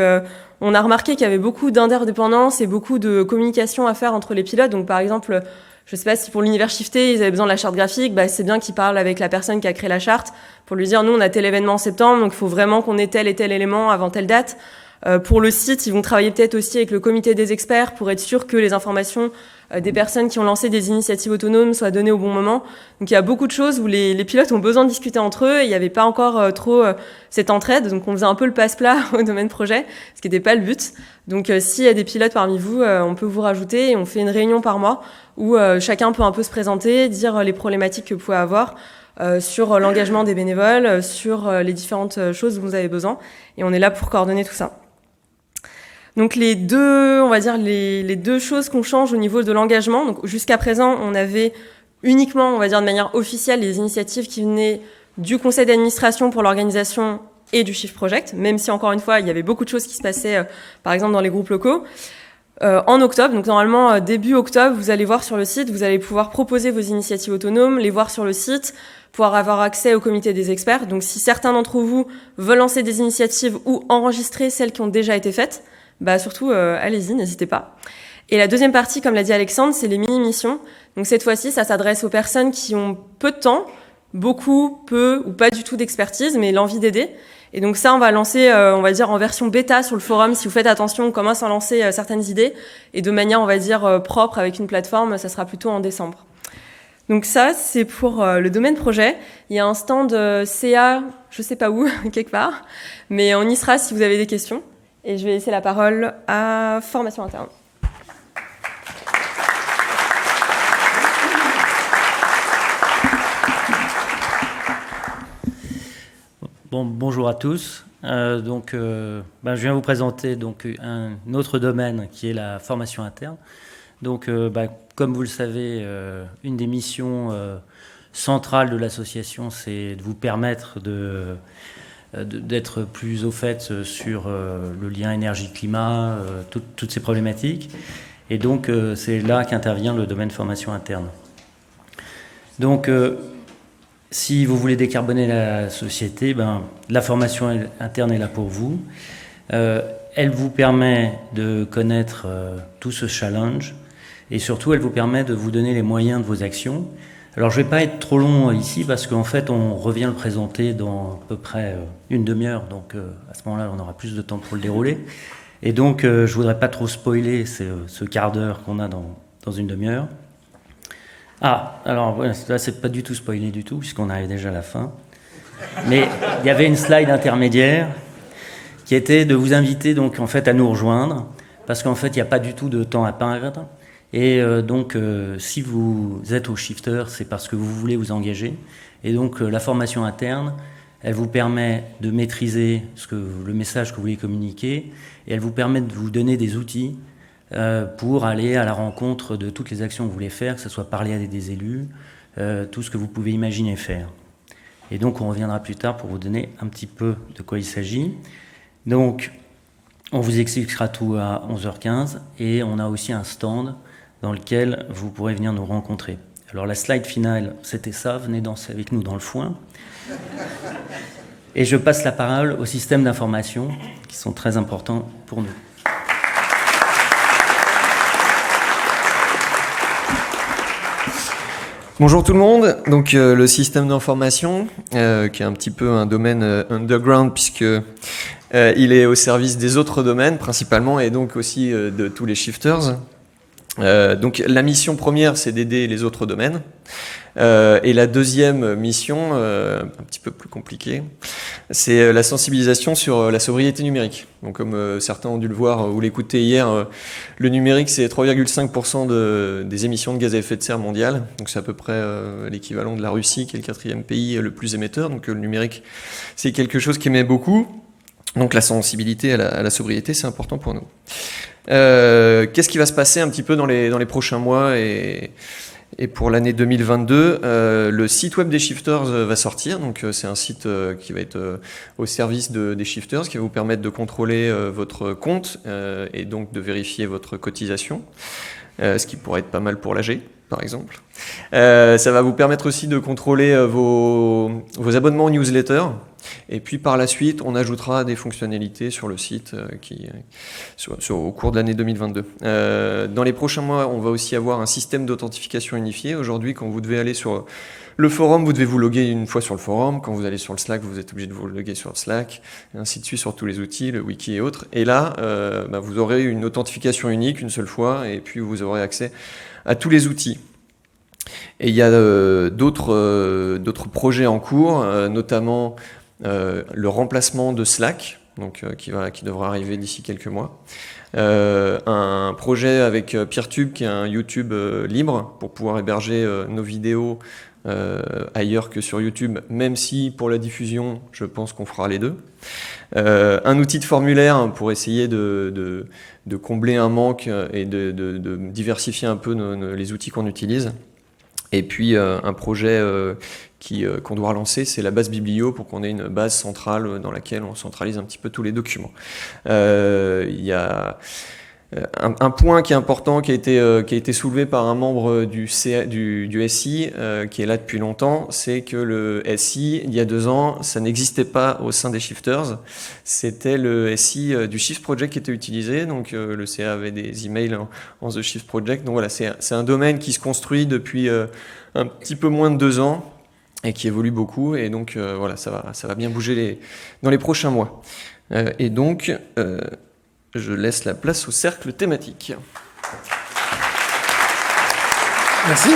on a remarqué qu'il y avait beaucoup d'interdépendance et beaucoup de communication à faire entre les pilotes. Donc par exemple, je sais pas si pour l'univers shifté, ils avaient besoin de la charte graphique, c'est bien qu'ils parlent avec la personne qui a créé la charte pour lui dire, nous, on a tel événement en septembre, donc il faut vraiment qu'on ait tel et tel élément avant telle date. Pour le site, ils vont travailler peut-être aussi avec le comité des experts pour être sûr que les informations des personnes qui ont lancé des initiatives autonomes soient données au bon moment. Donc il y a beaucoup de choses où les pilotes ont besoin de discuter entre eux et il n'y avait pas encore trop cette entraide. Donc on faisait un peu le passe-plat au domaine projet, ce qui n'était pas le but. Donc s'il y a des pilotes parmi vous, on peut vous rajouter et on fait une réunion par mois où chacun peut un peu se présenter, dire les problématiques que vous pouvez avoir sur l'engagement des bénévoles, sur les différentes choses dont vous avez besoin. Et on est là pour coordonner tout ça. Donc les deux choses qu'on change au niveau de l'engagement. Donc jusqu'à présent, on avait uniquement, on va dire de manière officielle, les initiatives qui venaient du conseil d'administration pour l'organisation et du Shift Project, même si encore une fois, il y avait beaucoup de choses qui se passaient, par exemple dans les groupes locaux. En octobre, donc normalement début octobre, vous allez voir sur le site, vous allez pouvoir proposer vos initiatives autonomes, les voir sur le site, pouvoir avoir accès au comité des experts. Donc si certains d'entre vous veulent lancer des initiatives ou enregistrer celles qui ont déjà été faites, surtout, allez-y, n'hésitez pas. Et la deuxième partie, comme l'a dit Alexandre, c'est les mini-missions. Donc cette fois-ci, ça s'adresse aux personnes qui ont peu de temps, beaucoup, peu ou pas du tout d'expertise, mais l'envie d'aider. Et donc ça, on va lancer, on va dire, en version bêta sur le forum. Si vous faites attention, on commence à lancer certaines idées. Et de manière, on va dire, propre avec une plateforme, ça sera plutôt en décembre. Donc ça, c'est pour le domaine projet. Il y a un stand CA, je sais pas où, quelque part. Mais on y sera si vous avez des questions. Et je vais laisser la parole à Formation Interne. Bonjour à tous. Je viens vous présenter un autre domaine qui est la formation interne. Comme vous le savez, une des missions centrales de l'association, c'est de vous permettre d'être plus au fait sur le lien énergie-climat, toutes ces problématiques. Et donc, c'est là qu'intervient le domaine formation interne. Donc, si vous voulez décarboner la société, la formation interne est là pour vous. Elle vous permet de connaître tout ce challenge et surtout, elle vous permet de vous donner les moyens de vos actions. Alors, je ne vais pas être trop long ici parce qu'en fait, on revient le présenter dans à peu près une demi-heure. Donc, à ce moment-là, on aura plus de temps pour le dérouler. Et donc, je ne voudrais pas trop spoiler ce quart d'heure qu'on a dans une demi-heure. Alors, là, c'est pas du tout spoilé du tout, puisqu'on arrive déjà à la fin. Mais il y avait une slide intermédiaire qui était de vous inviter donc en fait à nous rejoindre, parce qu'en fait, il n'y a pas du tout de temps à perdre. Et si vous êtes au shifter, c'est parce que vous voulez vous engager. Et donc, la formation interne, elle vous permet de maîtriser le message que vous voulez communiquer, et elle vous permet de vous donner des outils pour aller à la rencontre de toutes les actions que vous voulez faire, que ce soit parler à des élus, tout ce que vous pouvez imaginer faire. Et donc, on reviendra plus tard pour vous donner un petit peu de quoi il s'agit. Donc, on vous expliquera tout à 11h15, et on a aussi un stand dans lequel vous pourrez venir nous rencontrer. Alors la slide finale, c'était ça, venez danser avec nous dans le foin. Et je passe la parole aux systèmes d'information qui sont très importants pour nous. Bonjour tout le monde. Donc le système d'information, qui est un petit peu un domaine underground puisque il est au service des autres domaines principalement et donc aussi de tous les shifters. Donc la mission première, c'est d'aider les autres domaines. Et la deuxième mission, un petit peu plus compliquée, c'est la sensibilisation sur la sobriété numérique. Donc comme certains ont dû le voir ou l'écouter hier, le numérique c'est 3,5% des émissions de gaz à effet de serre mondiales. Donc c'est à peu près l'équivalent de la Russie qui est le 4e pays le plus émetteur. Donc le numérique c'est quelque chose qui émet beaucoup. Donc la sensibilité à la sobriété c'est important pour nous. Qu'est-ce qui va se passer un petit peu dans les prochains mois et pour l'année 2022, le site web des Shifters va sortir. Donc c'est un site qui va être au service des Shifters, qui va vous permettre de contrôler votre compte et donc de vérifier votre cotisation, ce qui pourrait être pas mal pour l'AG, par exemple. Ça va vous permettre aussi de contrôler vos abonnements aux newsletters. Et puis par la suite, on ajoutera des fonctionnalités sur le site au cours de l'année 2022. Dans les prochains mois, on va aussi avoir un système d'authentification unifié. Aujourd'hui, quand vous devez aller sur le forum, vous devez vous loguer une fois sur le forum. Quand vous allez sur le Slack, vous êtes obligé de vous loguer sur le Slack, et ainsi de suite sur tous les outils, le wiki et autres. Et là, vous aurez une authentification unique une seule fois, et puis vous aurez accès à tous les outils. Et il y a d'autres projets en cours, notamment le remplacement de Slack, donc, qui devra arriver d'ici quelques mois. Un projet avec Peertube, qui est un YouTube libre, pour pouvoir héberger nos vidéos ailleurs que sur YouTube, même si pour la diffusion, je pense qu'on fera les deux. Un outil de formulaire pour essayer de combler un manque et de diversifier un peu les outils qu'on utilise. Et puis un projet qu'on doit relancer, c'est la base Biblio pour qu'on ait une base centrale dans laquelle on centralise un petit peu tous les documents. Il y a un point qui est important, qui a été soulevé par un membre du SI, qui est là depuis longtemps, c'est que le SI, il y a 2 ans, ça n'existait pas au sein des Shifters. C'était le SI du Shift Project qui était utilisé, donc le CA avait des emails en The Shift Project. Donc voilà, c'est un domaine qui se construit depuis un petit peu moins de 2 ans et qui évolue beaucoup. Et donc voilà, ça va bien bouger dans les prochains mois. Et donc je laisse la place au cercle thématique. Merci.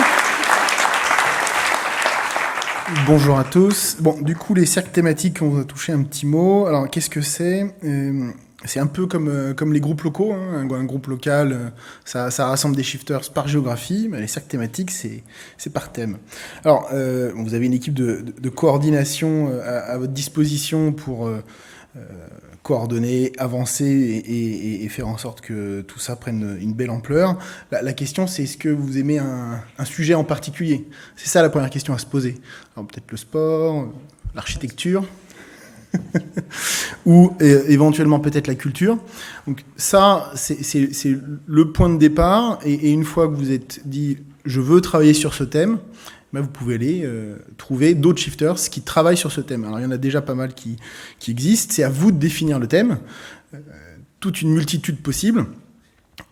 Bonjour à tous. Bon, du coup, les cercles thématiques, on va toucher un petit mot. Alors, qu'est-ce que c'est ? C'est un peu comme les groupes locaux. Hein. Un groupe local, ça rassemble des shifters par géographie, mais les cercles thématiques, c'est par thème. Alors, vous avez une équipe de coordination à votre disposition pour coordonner, avancer et faire en sorte que tout ça prenne une belle ampleur. La question, c'est est-ce que vous aimez un sujet en particulier ? C'est ça la première question à se poser. Alors peut-être le sport, l'architecture, ou éventuellement peut-être la culture. Donc ça, c'est le point de départ. Et une fois que vous êtes dit « je veux travailler sur ce thème », vous pouvez aller trouver d'autres shifters qui travaillent sur ce thème. Alors, il y en a déjà pas mal qui existent. C'est à vous de définir le thème. Toute une multitude possible.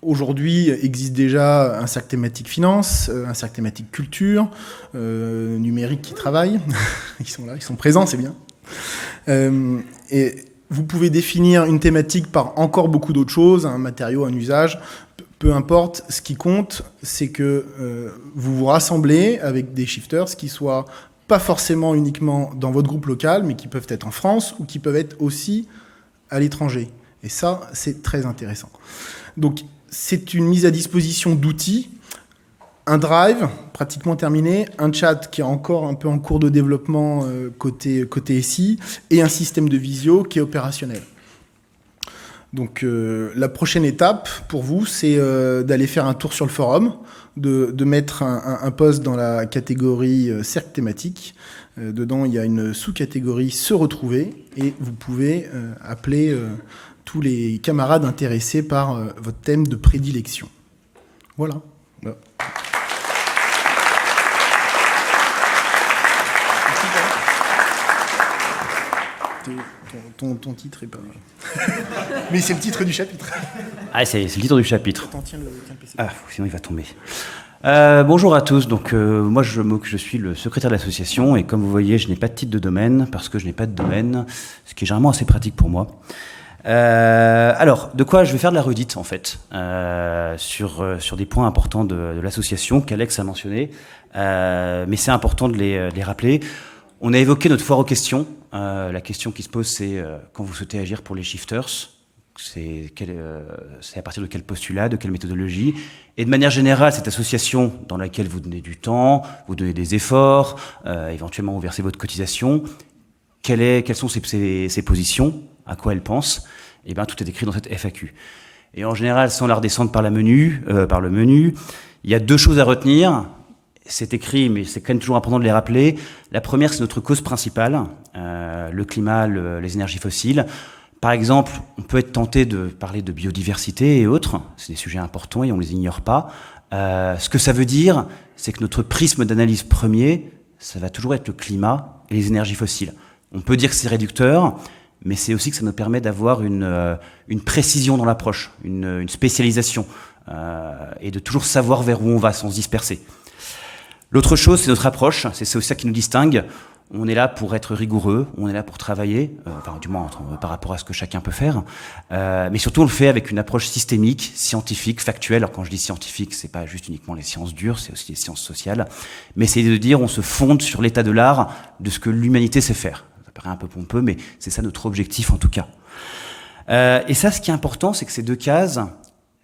Aujourd'hui, existe déjà un cercle thématique finance, un cercle thématique culture, numérique qui travaillent. Ils sont là, ils sont présents, c'est bien. Et vous pouvez définir une thématique par encore beaucoup d'autres choses, un matériau, un usage. Peu importe, ce qui compte, c'est que vous vous rassemblez avec des shifters qui soient pas forcément uniquement dans votre groupe local, mais qui peuvent être en France ou qui peuvent être aussi à l'étranger. Et ça, c'est très intéressant. Donc, c'est une mise à disposition d'outils, un drive pratiquement terminé, un chat qui est encore un peu en cours de développement côté SI, et un système de visio qui est opérationnel. Donc la prochaine étape pour vous, c'est d'aller faire un tour sur le forum, de mettre un post dans la catégorie cercle thématique. Dedans, il y a une sous-catégorie se retrouver et vous pouvez appeler tous les camarades intéressés par votre thème de prédilection. Voilà. Ton titre est pas... Mais c'est le titre du chapitre. Ah, c'est le titre du chapitre. Attends, tiens le PC. Ah, sinon il va tomber. Bonjour à tous. Donc, moi, je suis le secrétaire de l'association et comme vous voyez, je n'ai pas de titre de domaine parce que je n'ai pas de domaine, ce qui est généralement assez pratique pour moi. Alors, de quoi je vais faire de la redite en fait sur des points importants de l'association qu'Alex a mentionné, mais c'est important de les rappeler. On a évoqué notre foire aux questions. La question qui se pose, c'est quand vous souhaitez agir pour les shifters, c'est à partir de quel postulat, de quelle méthodologie, et de manière générale, cette association dans laquelle vous donnez du temps, vous donnez des efforts, éventuellement vous versez votre cotisation, quelles sont ses positions, à quoi elle pense, et bien tout est écrit dans cette FAQ. Et en général, sans la redescendre par le menu, il y a 2 choses à retenir. C'est écrit, mais c'est quand même toujours important de les rappeler. La première, c'est notre cause principale, le climat, les énergies fossiles. Par exemple, on peut être tenté de parler de biodiversité et autres. C'est des sujets importants et on les ignore pas. Ce que ça veut dire, c'est que notre prisme d'analyse premier, ça va toujours être le climat et les énergies fossiles. On peut dire que c'est réducteur, mais c'est aussi que ça nous permet d'avoir une précision dans l'approche, une spécialisation, et de toujours savoir vers où on va sans se disperser. L'autre chose, c'est notre approche, c'est aussi ça qui nous distingue. On est là pour être rigoureux, on est là pour travailler, du moins par rapport à ce que chacun peut faire, mais surtout on le fait avec une approche systémique, scientifique, factuelle. Alors quand je dis scientifique, c'est pas juste uniquement les sciences dures, c'est aussi les sciences sociales, mais c'est de dire on se fonde sur l'état de l'art, de ce que l'humanité sait faire. Ça paraît un peu pompeux, mais c'est ça notre objectif en tout cas. Et ça, ce qui est important, c'est que ces 2 cases,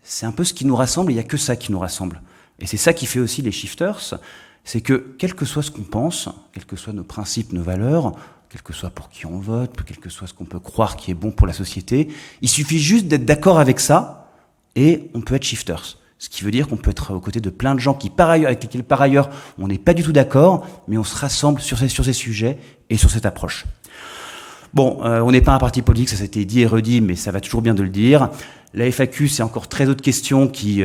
c'est un peu ce qui nous rassemble, et il n'y a que ça qui nous rassemble. Et c'est ça qui fait aussi les shifters, c'est que quel que soit ce qu'on pense, quels que soient nos principes, nos valeurs, quel que soit pour qui on vote, quel que soit ce qu'on peut croire qui est bon pour la société, il suffit juste d'être d'accord avec ça et on peut être shifters. Ce qui veut dire qu'on peut être aux côtés de plein de gens avec lesquels par ailleurs on n'est pas du tout d'accord, mais on se rassemble sur ces sujets et sur cette approche. Bon, on n'est pas un parti politique, ça a été dit et redit, mais ça va toujours bien de le dire. La FAQ, c'est encore très d'autres questions qui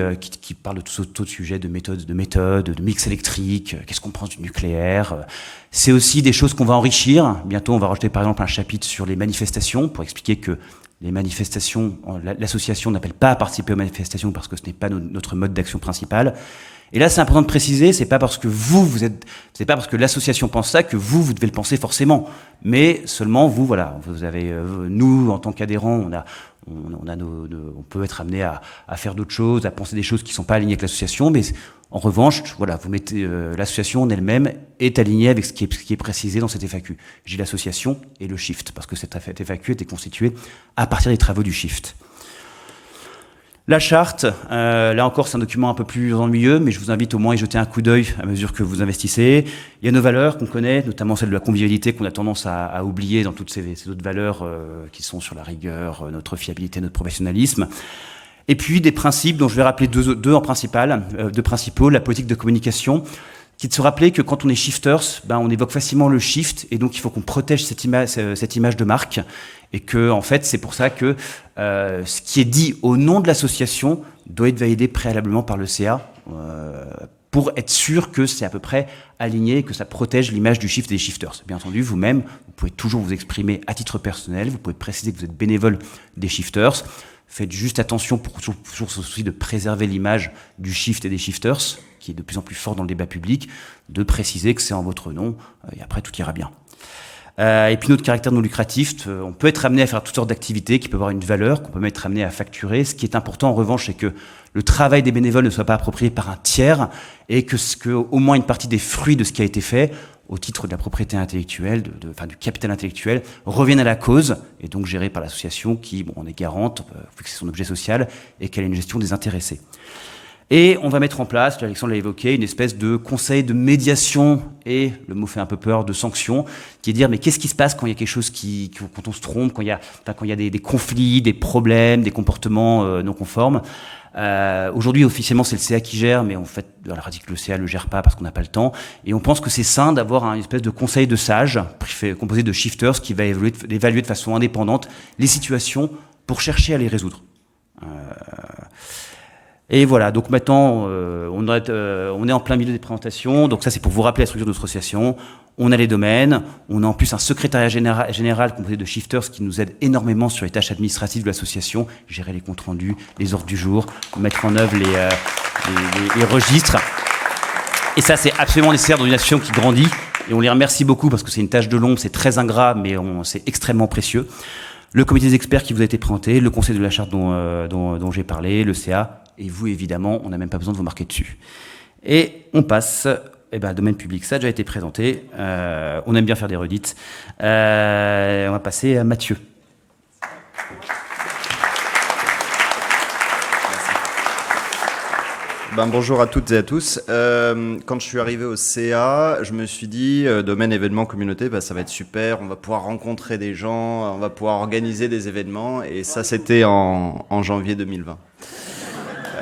parlent de tout autre sujet, de méthode, de mix électrique, qu'est-ce qu'on pense du nucléaire. C'est aussi des choses qu'on va enrichir. Bientôt, on va rajouter par exemple un chapitre sur les manifestations pour expliquer que les manifestations, l'association n'appelle pas à participer aux manifestations parce que ce n'est pas notre mode d'action principal. Et là, c'est important de préciser, c'est pas parce que c'est pas parce que l'association pense ça que vous devez le penser forcément. Mais seulement vous, voilà, vous avez, nous, en tant qu'adhérents, on peut être amené à faire d'autres choses, à penser des choses qui sont pas alignées avec l'association, mais en revanche, voilà, vous mettez, l'association en elle-même est alignée avec ce qui est précisé dans cette FAQ. J'ai l'association et le shift, parce que cette FAQ était constituée à partir des travaux du shift. La charte, là encore, c'est un document un peu plus ennuyeux, mais je vous invite au moins à y jeter un coup d'œil à mesure que vous investissez. Il y a nos valeurs qu'on connaît, notamment celle de la convivialité qu'on a tendance à oublier dans toutes ces autres valeurs qui sont sur la rigueur, notre fiabilité, notre professionnalisme. Et puis des principes dont je vais rappeler deux principaux, la politique de communication, qui est de se rappeler que quand on est shifters, on évoque facilement le shift, et donc il faut qu'on protège cette image de marque, et que en fait c'est pour ça que ce qui est dit au nom de l'association doit être validé préalablement par le CA pour être sûr que c'est à peu près aligné et que ça protège l'image du shift et des shifters. Bien entendu, vous-même, vous pouvez toujours vous exprimer à titre personnel, vous pouvez préciser que vous êtes bénévole des shifters. Faites juste attention pour toujours ce souci de préserver l'image du shift et des shifters, qui est de plus en plus fort dans le débat public, de préciser que c'est en votre nom, et après tout ira bien. Et puis notre caractère non lucratif, on peut être amené à faire toutes sortes d'activités qui peuvent avoir une valeur, qu'on peut être amené à facturer. Ce qui est important en revanche, c'est que le travail des bénévoles ne soit pas approprié par un tiers et que au moins une partie des fruits de ce qui a été fait, au titre de la propriété intellectuelle, du capital intellectuel, reviennent à la cause, et donc gérée par l'association qui, on est garante, vu que c'est son objet social, et qu'elle a une gestion désintéressée. Et on va mettre en place, Alexandre l'a évoqué, une espèce de conseil de médiation, et le mot fait un peu peur, de sanction, qui est de dire, mais qu'est-ce qui se passe quand il y a quelque chose quand on se trompe, quand il y a des conflits, des problèmes, des comportements non conformes. Aujourd'hui, officiellement, c'est le CA qui gère, mais en fait, dans la pratique, le CA le gère pas parce qu'on n'a pas le temps. Et on pense que c'est sain d'avoir une espèce de conseil de sages, composé de shifters, qui va évaluer de façon indépendante les situations pour chercher à les résoudre. Et voilà, donc maintenant, on est en plein milieu des présentations. Donc ça, c'est pour vous rappeler la structure de notre association. On a les domaines, on a en plus un secrétariat général composé de shifters qui nous aide énormément sur les tâches administratives de l'association, gérer les comptes rendus, les ordres du jour, mettre en œuvre les registres. Et ça, c'est absolument nécessaire dans une association qui grandit. Et on les remercie beaucoup parce que c'est une tâche de l'ombre, c'est très ingrat, mais c'est extrêmement précieux. Le comité des experts qui vous a été présenté, le conseil de la charte dont j'ai parlé, le CA, et vous, évidemment, on n'a même pas besoin de vous marquer dessus. Et on passe... domaine public, ça a déjà été présenté. On aime bien faire des redites. On va passer à Mathieu. Bonjour à toutes et à tous. Quand je suis arrivé au CA, je me suis dit, domaine événements communauté, ça va être super, on va pouvoir rencontrer des gens, on va pouvoir organiser des événements. Et ça, c'était en janvier 2020. En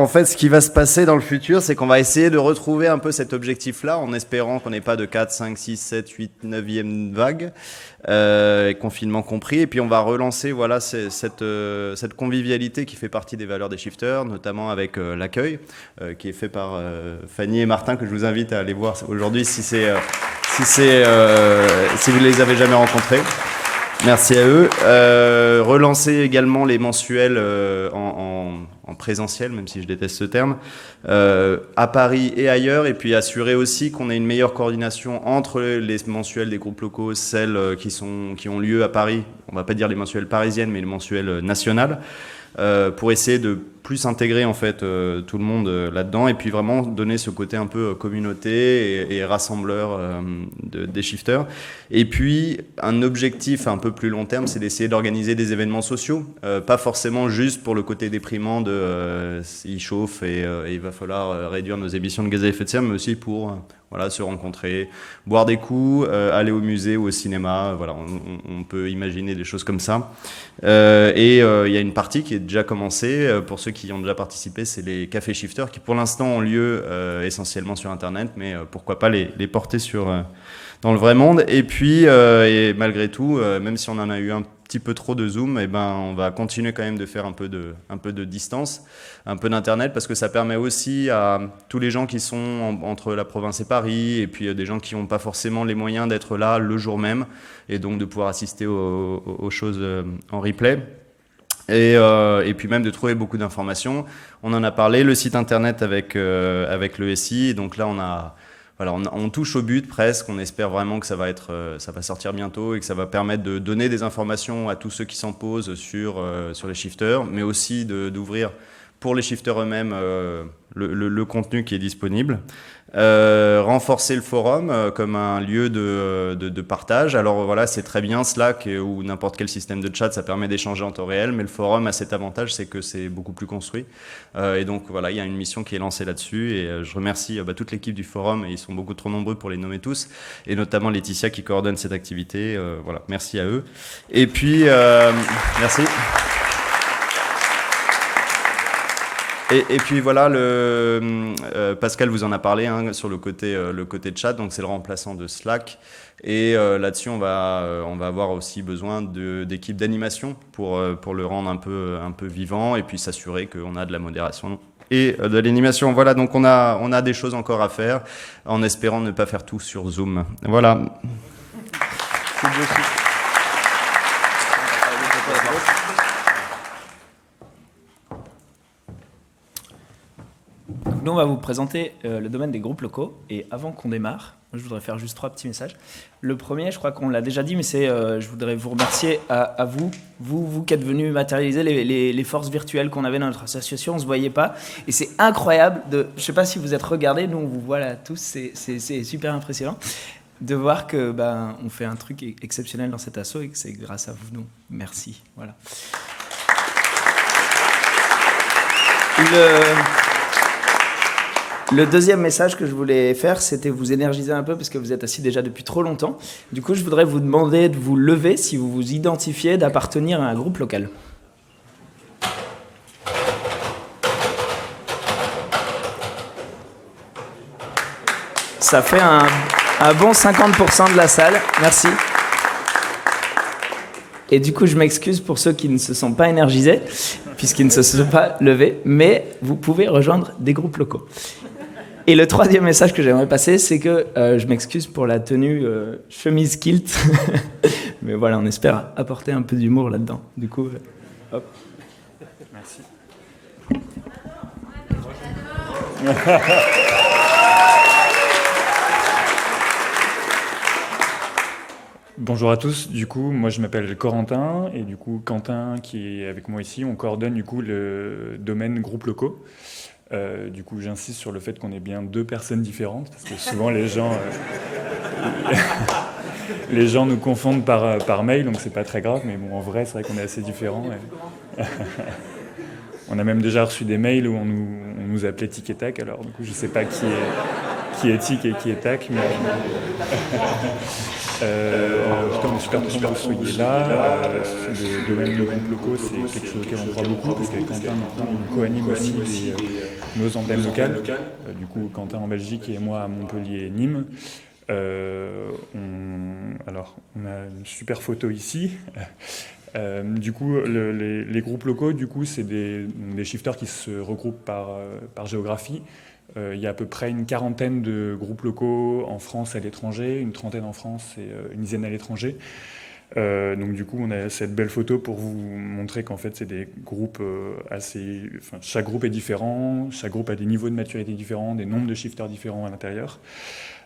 fait, ce qui va se passer dans le futur, c'est qu'on va essayer de retrouver un peu cet objectif-là, en espérant qu'on n'ait pas de 4, 5, 6, 7, 8, 9e vague, confinement compris. Et puis, on va relancer cette convivialité qui fait partie des valeurs des shifters, notamment avec l'accueil, qui est fait par Fanny et Martin, que je vous invite à aller voir aujourd'hui si vous ne les avez jamais rencontrés. Merci à eux. Relancer également les mensuels en présentiel, même si je déteste ce terme, à Paris et ailleurs, et puis assurer aussi qu'on ait une meilleure coordination entre les mensuels des groupes locaux, celles qui ont lieu à Paris, on va pas dire les mensuels parisiennes, mais les mensuels nationales, pour essayer de plus intégrer en fait tout le monde là-dedans, et puis vraiment donner ce côté un peu communauté et rassembleur des shifters. Et puis un objectif un peu plus long terme, c'est d'essayer d'organiser des événements sociaux, pas forcément juste pour le côté déprimant de il chauffe et il va falloir réduire nos émissions de gaz à effet de serre, mais aussi pour se rencontrer, boire des coups, aller au musée ou au cinéma. Voilà, on peut imaginer des choses comme ça. Et il y a une partie qui est déjà commencée. Pour ceux qui y ont déjà participé, c'est les cafés shifters qui pour l'instant ont lieu essentiellement sur Internet, mais pourquoi pas les porter dans le vrai monde. Et puis, et malgré tout, même si on en a eu un petit peu trop de Zoom, on va continuer quand même de faire un peu de distance, un peu d'Internet, parce que ça permet aussi à tous les gens qui sont entre la province et Paris, et puis des gens qui n'ont pas forcément les moyens d'être là le jour même, et donc de pouvoir assister aux choses en replay. Et puis même de trouver beaucoup d'informations. On en a parlé, le site internet avec le SI, et donc là on touche au but presque. On espère vraiment que ça va sortir bientôt et que ça va permettre de donner des informations à tous ceux qui s'en posent sur les shifters, mais aussi d'ouvrir pour les shifters eux-mêmes le contenu qui est disponible. Renforcer le forum comme un lieu de partage. Alors voilà, c'est très bien Slack ou n'importe quel système de chat, ça permet d'échanger en temps réel, mais le forum a cet avantage, c'est que c'est beaucoup plus construit. Et donc voilà, il y a une mission qui est lancée là-dessus, et je remercie toute l'équipe du forum, et ils sont beaucoup trop nombreux pour les nommer tous, et notamment Laetitia qui coordonne cette activité. Voilà, merci à eux. Et puis, merci. Et puis voilà, Pascal vous en a parlé sur le côté de chat, donc c'est le remplaçant de Slack. Et là-dessus, on va avoir aussi besoin d'équipes d'animation pour le rendre un peu vivant, et puis s'assurer qu'on a de la modération et de l'animation. Voilà, donc on a des choses encore à faire, en espérant ne pas faire tout sur Zoom. Voilà. Nous, on va vous présenter le domaine des groupes locaux. Et avant qu'on démarre, je voudrais faire juste 3 petits messages. Le premier, je crois qu'on l'a déjà dit, mais je voudrais vous remercier à vous qui êtes venus matérialiser les forces virtuelles qu'on avait dans notre association. On ne se voyait pas. Et c'est incroyable. Je ne sais pas si vous êtes regardés, nous on vous voit là tous. C'est super impressionnant de voir que on fait un truc exceptionnel dans cet asso et que c'est grâce à vous. Donc, merci. Voilà. Le deuxième message que je voulais faire, c'était vous énergiser un peu parce que vous êtes assis déjà depuis trop longtemps. Du coup, je voudrais vous demander de vous lever si vous vous identifiez d'appartenir à un groupe local. Ça fait un bon 50% de la salle. Merci. Et du coup, je m'excuse pour ceux qui ne se sont pas énergisés, puisqu'ils ne se sont pas levés, mais vous pouvez rejoindre des groupes locaux. Et le troisième message que j'aimerais passer, c'est que je m'excuse pour la tenue chemise kilt, mais voilà, on espère apporter un peu d'humour là-dedans. Du coup, hop. Merci. Bonjour à tous, du coup moi je m'appelle Corentin et du coup Quentin qui est avec moi ici, on coordonne du coup le domaine groupes locaux. Du coup j'insiste sur le fait qu'on est bien 2 personnes différentes parce que souvent les gens nous confondent par mail, donc c'est pas très grave, mais bon en vrai c'est vrai qu'on est assez différents. On a même déjà reçu des mails où on nous appelait Tic et Tac, alors du coup je sais pas qui est Tic et qui est Tac, mais en tout cas, on est super content que vous soyez là. Le domaine de groupes locaux, c'est quelque chose auquel on croit beaucoup, parce qu'avec Quentin, maintenant, on co-anime aussi nos antennes locales. Du coup, Quentin en Belgique et moi à Montpellier et Nîmes. On a une super photo ici. Du coup, les groupes locaux, du coup, c'est des shifters qui se regroupent par géographie. Il y a à peu près une 40aine de groupes locaux en France et à l'étranger, une 30aine en France et une dizaine à l'étranger. Donc du coup, on a cette belle photo pour vous montrer qu'en fait, c'est des groupes chaque groupe est différent, chaque groupe a des niveaux de maturité différents, des nombres de shifters différents à l'intérieur.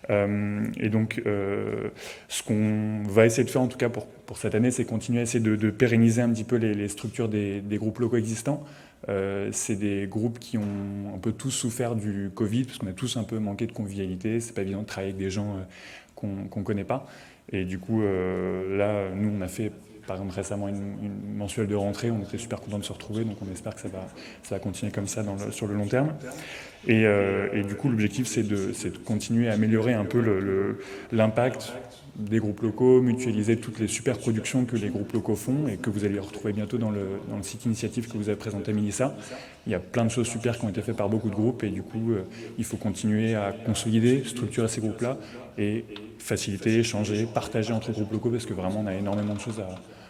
Et donc, ce qu'on va essayer de faire, en tout cas pour cette année, c'est continuer à essayer de pérenniser un petit peu les structures des groupes locaux existants. C'est des groupes qui ont un peu tous souffert du Covid, parce qu'on a tous un peu manqué de convivialité. C'est pas évident de travailler avec des gens qu'on connaît pas. Et du coup, là, nous, on a fait, par exemple, récemment une mensuelle de rentrée. On était super contents de se retrouver, donc on espère que ça va continuer comme ça sur le long terme. Et du coup, l'objectif, c'est de continuer à améliorer un peu l'impact des groupes locaux, mutualiser toutes les super productions que les groupes locaux font et que vous allez retrouver bientôt dans le site initiative que vous avez présenté, Mélissa. Il y a plein de choses super qui ont été faites par beaucoup de groupes et du coup, il faut continuer à consolider, structurer ces groupes-là et faciliter, échanger, partager entre groupes locaux parce que vraiment, on a énormément de choses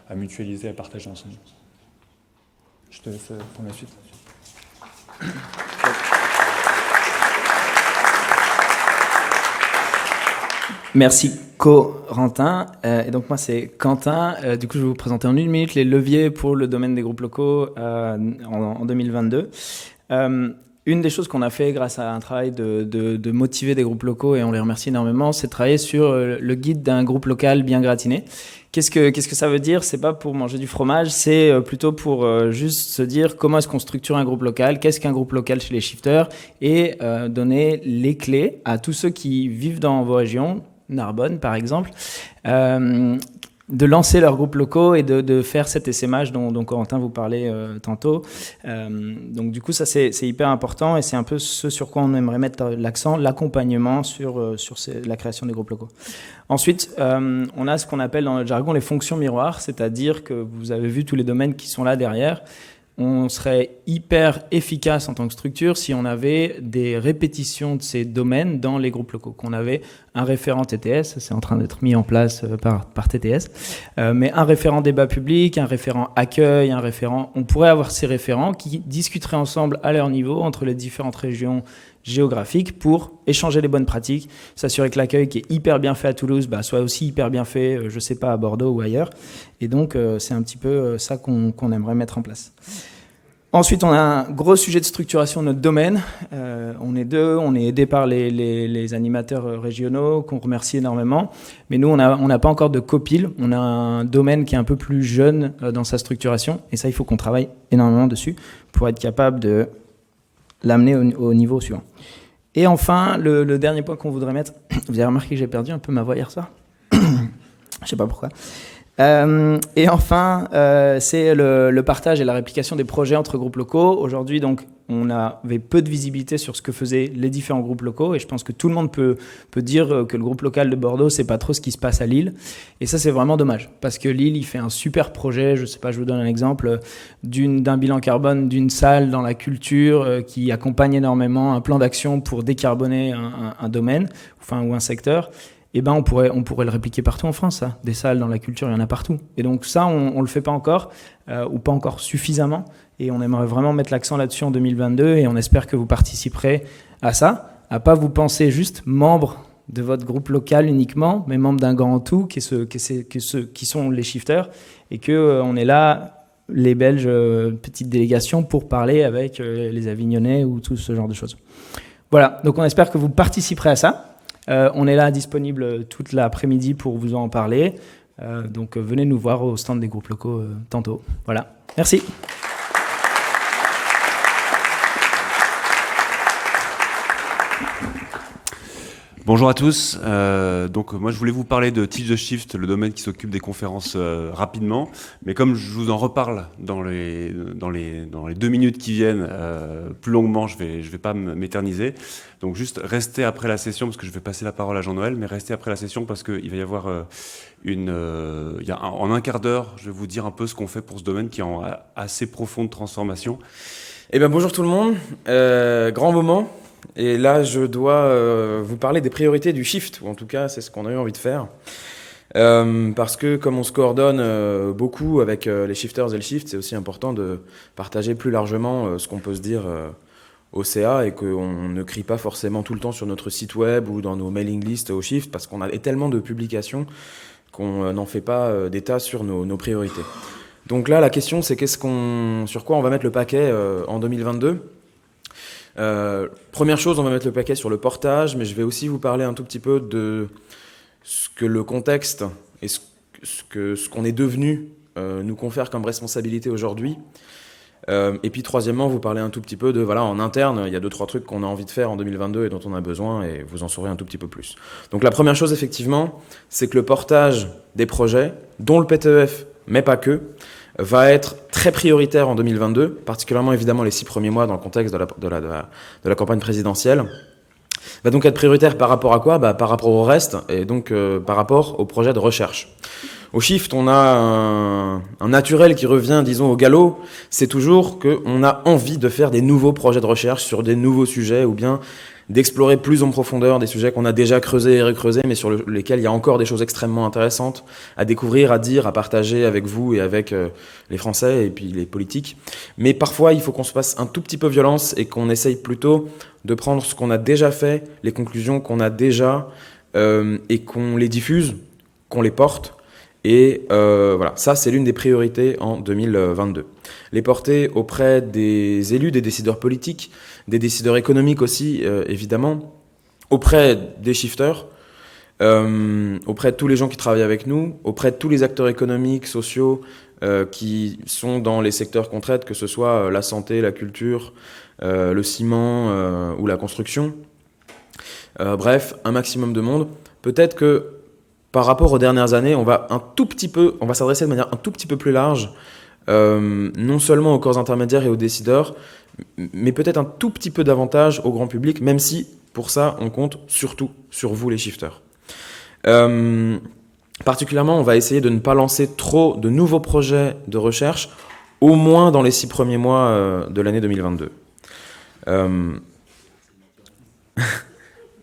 à mutualiser, à partager ensemble. Je te laisse prendre la suite. Merci Corentin. Et donc moi c'est Quentin. Du coup je vais vous présenter en 1 minute les leviers pour le domaine des groupes locaux en 2022. Une des choses qu'on a fait grâce à un travail de motiver des groupes locaux, et on les remercie énormément, c'est de travailler sur le guide d'un groupe local bien gratiné. Qu'est-ce que ça veut dire ? C'est pas pour manger du fromage, c'est plutôt pour juste se dire comment est-ce qu'on structure un groupe local, qu'est-ce qu'un groupe local chez les shifters, et donner les clés à tous ceux qui vivent dans vos régions, Narbonne par exemple, de lancer leurs groupes locaux et de faire cet essaimage dont Corentin vous parlait tantôt. Donc du coup ça c'est hyper important et c'est un peu ce sur quoi on aimerait mettre l'accent, l'accompagnement sur la création des groupes locaux. Ensuite, on a ce qu'on appelle dans le jargon les fonctions miroirs, c'est-à-dire que vous avez vu tous les domaines qui sont là derrière. On serait hyper efficace en tant que structure si on avait des répétitions de ces domaines dans les groupes locaux, qu'on avait un référent TTS, c'est en train d'être mis en place par TTS, mais un référent débat public, un référent accueil, on pourrait avoir ces référents qui discuteraient ensemble à leur niveau entre les différentes régions géographiques pour échanger les bonnes pratiques, s'assurer que l'accueil qui est hyper bien fait à Toulouse soit aussi hyper bien fait, je sais pas, à Bordeaux ou ailleurs. Et donc, c'est un petit peu ça qu'on aimerait mettre en place. Ensuite, on a un gros sujet de structuration de notre domaine. On est 2, on est aidé par les animateurs régionaux qu'on remercie énormément. Mais nous, on n'a pas encore de copil. On a un domaine qui est un peu plus jeune dans sa structuration. Et ça, il faut qu'on travaille énormément dessus pour être capable de l'amener au niveau suivant. Et enfin, le dernier point qu'on voudrait mettre, vous avez remarqué que j'ai perdu un peu ma voix hier soir. Je sais pas pourquoi. Et enfin, c'est le partage et la réplication des projets entre groupes locaux. Aujourd'hui, donc, on avait peu de visibilité sur ce que faisaient les différents groupes locaux, et je pense que tout le monde peut dire que le groupe local de Bordeaux, c'est pas trop ce qui se passe à Lille. Et ça, c'est vraiment dommage, parce que Lille, il fait un super projet. Je sais pas, je vous donne un exemple d'un bilan carbone d'une salle dans la culture qui accompagne énormément un plan d'action pour décarboner un domaine, ou un secteur. eh ben on pourrait le répliquer partout en France, ça. Des salles dans la culture, il y en a partout. Et donc ça, on le fait pas encore, ou pas encore suffisamment, et on aimerait vraiment mettre l'accent là-dessus en 2022, et on espère que vous participerez à ça, à pas vous penser juste membre de votre groupe local uniquement, mais membre d'un grand tout, qui sont les shifters, et que on est là, les Belges, petite délégation, pour parler avec les Avignonnais ou tout ce genre de choses. Voilà, donc on espère que vous participerez à ça. On est là disponible toute l'après-midi pour vous en parler. Donc venez nous voir au stand des groupes locaux tantôt. Voilà, merci. Bonjour à tous. Donc moi je voulais vous parler de Teach the Shift, le domaine qui s'occupe des conférences rapidement. Mais comme je vous en reparle dans les 2 minutes qui viennent plus longuement, je vais pas m'éterniser. Donc juste restez après la session parce que je vais passer la parole à Jean-Noël, mais restez après la session parce qu'il va y avoir en un quart d'heure, je vais vous dire un peu ce qu'on fait pour ce domaine qui est en assez profonde transformation. Eh bien bonjour tout le monde, grand moment. Et là, je dois vous parler des priorités du Shift, ou en tout cas, c'est ce qu'on a eu envie de faire. Parce que comme on se coordonne beaucoup avec les shifters et le Shift, c'est aussi important de partager plus largement ce qu'on peut se dire au CA et qu'on ne crie pas forcément tout le temps sur notre site web ou dans nos mailing lists au Shift, parce qu'on a tellement de publications qu'on n'en fait pas d'état sur nos priorités. Donc là, la question, c'est sur quoi on va mettre le paquet en 2022 ? Première chose, on va mettre le paquet sur le portage, mais je vais aussi vous parler un tout petit peu de ce que le contexte et ce qu'on est devenu nous confère comme responsabilité aujourd'hui. Et puis troisièmement, vous parler un tout petit peu de, voilà, en interne, il y a 2-3 trucs qu'on a envie de faire en 2022 et dont on a besoin, et vous en saurez un tout petit peu plus. Donc la première chose, effectivement, c'est que le portage des projets, dont le PTEF, mais pas que, va être très prioritaire en 2022, particulièrement évidemment les 6 premiers mois dans le contexte de la campagne présidentielle. Va donc être prioritaire par rapport à quoi ? Par rapport au reste, et donc par rapport au projet de recherche. Au Shift, on a un naturel qui revient, disons, au galop, c'est toujours qu'on a envie de faire des nouveaux projets de recherche sur des nouveaux sujets, ou bien d'explorer plus en profondeur des sujets qu'on a déjà creusés et recreusés, mais sur lesquels il y a encore des choses extrêmement intéressantes à découvrir, à dire, à partager avec vous et avec les Français et puis les politiques. Mais parfois, il faut qu'on se fasse un tout petit peu violence et qu'on essaye plutôt de prendre ce qu'on a déjà fait, les conclusions qu'on a déjà, et qu'on les diffuse, qu'on les porte. Et voilà, ça c'est l'une des priorités en 2022. Les porter auprès des élus, des décideurs politiques, des décideurs économiques aussi, évidemment, auprès des shifters, auprès de tous les gens qui travaillent avec nous, auprès de tous les acteurs économiques, sociaux, qui sont dans les secteurs qu'on traite, que ce soit la santé, la culture, le ciment ou la construction. Bref, un maximum de monde. Peut-être que par rapport aux dernières années, on va s'adresser de manière un tout petit peu plus large, non seulement aux corps intermédiaires et aux décideurs, mais peut-être un tout petit peu davantage au grand public, même si pour ça, on compte surtout sur vous les shifters. Particulièrement, on va essayer de ne pas lancer trop de nouveaux projets de recherche, au moins dans les 6 premiers mois de l'année 2022.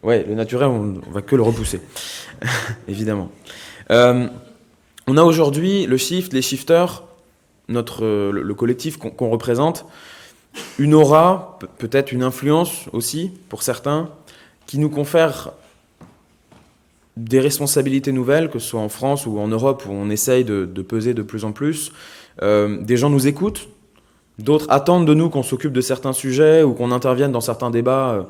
Ouais, le naturel, on va que le repousser, évidemment. On a aujourd'hui le Shift, les shifters, le collectif qu'on représente, une aura, peut-être une influence aussi, pour certains, qui nous confère des responsabilités nouvelles, que ce soit en France ou en Europe, où on essaye de peser de plus en plus. Des gens nous écoutent, d'autres attendent de nous qu'on s'occupe de certains sujets ou qu'on intervienne dans certains débats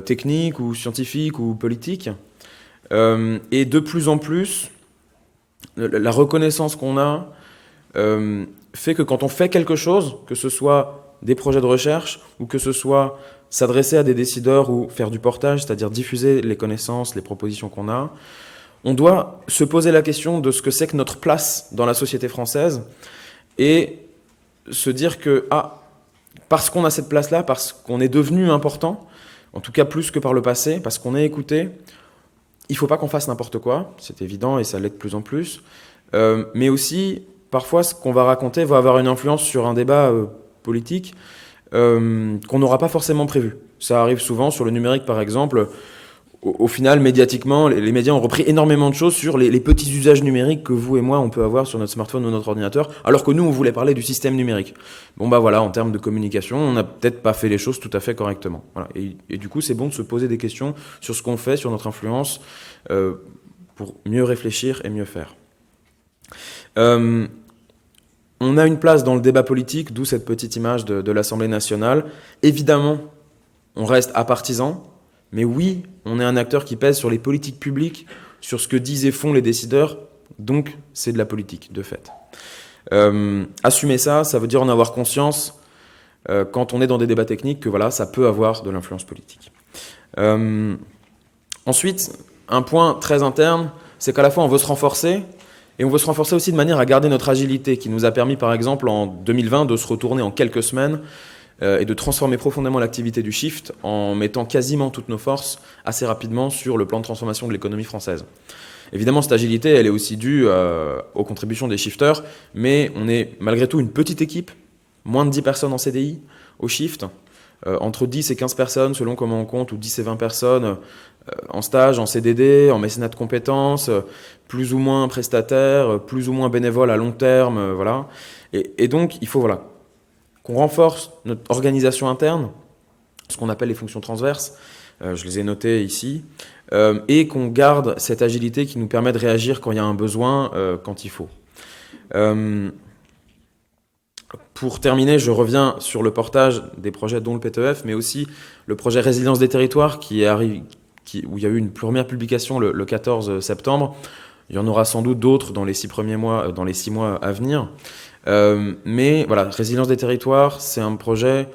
techniques ou scientifiques ou politiques. Et de plus en plus, la reconnaissance qu'on a fait que quand on fait quelque chose, que ce soit des projets de recherche ou que ce soit s'adresser à des décideurs ou faire du portage, c'est-à-dire diffuser les connaissances, les propositions qu'on a, on doit se poser la question de ce que c'est que notre place dans la société française et se dire que parce qu'on a cette place-là, parce qu'on est devenu important, en tout cas plus que par le passé, parce qu'on est écouté, il ne faut pas qu'on fasse n'importe quoi, c'est évident et ça l'est de plus en plus, mais aussi, parfois, ce qu'on va raconter va avoir une influence sur un débat politique qu'on n'aura pas forcément prévu. Ça arrive souvent sur le numérique, par exemple, au final, médiatiquement, les médias ont repris énormément de choses sur les petits usages numériques que vous et moi, on peut avoir sur notre smartphone ou notre ordinateur, alors que nous, on voulait parler du système numérique. Bon, bah voilà, en termes de communication, on n'a peut-être pas fait les choses tout à fait correctement. Voilà. Et du coup, c'est bon de se poser des questions sur ce qu'on fait, sur notre influence, pour mieux réfléchir et mieux faire. On a une place dans le débat politique, d'où cette petite image de l'Assemblée nationale. Évidemment, on reste apartisan, mais oui, on est un acteur qui pèse sur les politiques publiques, sur ce que disent et font les décideurs, donc c'est de la politique, de fait. Assumer ça, ça veut dire en avoir conscience, quand on est dans des débats techniques, que voilà, ça peut avoir de l'influence politique. Ensuite, un point très interne, c'est qu'à la fois on veut se renforcer, et on veut se renforcer aussi de manière à garder notre agilité, qui nous a permis par exemple en 2020 de se retourner en quelques semaines et de transformer profondément l'activité du Shift en mettant quasiment toutes nos forces assez rapidement sur le plan de transformation de l'économie française. Évidemment, cette agilité, elle est aussi due aux contributions des shifters, mais on est malgré tout une petite équipe, moins de 10 personnes en CDI au Shift, entre 10 et 15 personnes selon comment on compte, ou 10 et 20 personnes en stage, en CDD, en mécénat de compétences, plus ou moins prestataires, plus ou moins bénévoles à long terme, voilà. Et donc, il faut voilà, qu'on renforce notre organisation interne, ce qu'on appelle les fonctions transverses, je les ai notées ici, et qu'on garde cette agilité qui nous permet de réagir quand il y a un besoin, quand il faut. Pour terminer, je reviens sur le portage des projets dont le PTEF, mais aussi le projet Résilience des territoires où il y a eu une première publication le 14 septembre. Il y en aura sans doute d'autres dans les 6 mois à venir. Mais voilà, Résilience des territoires, c'est un projet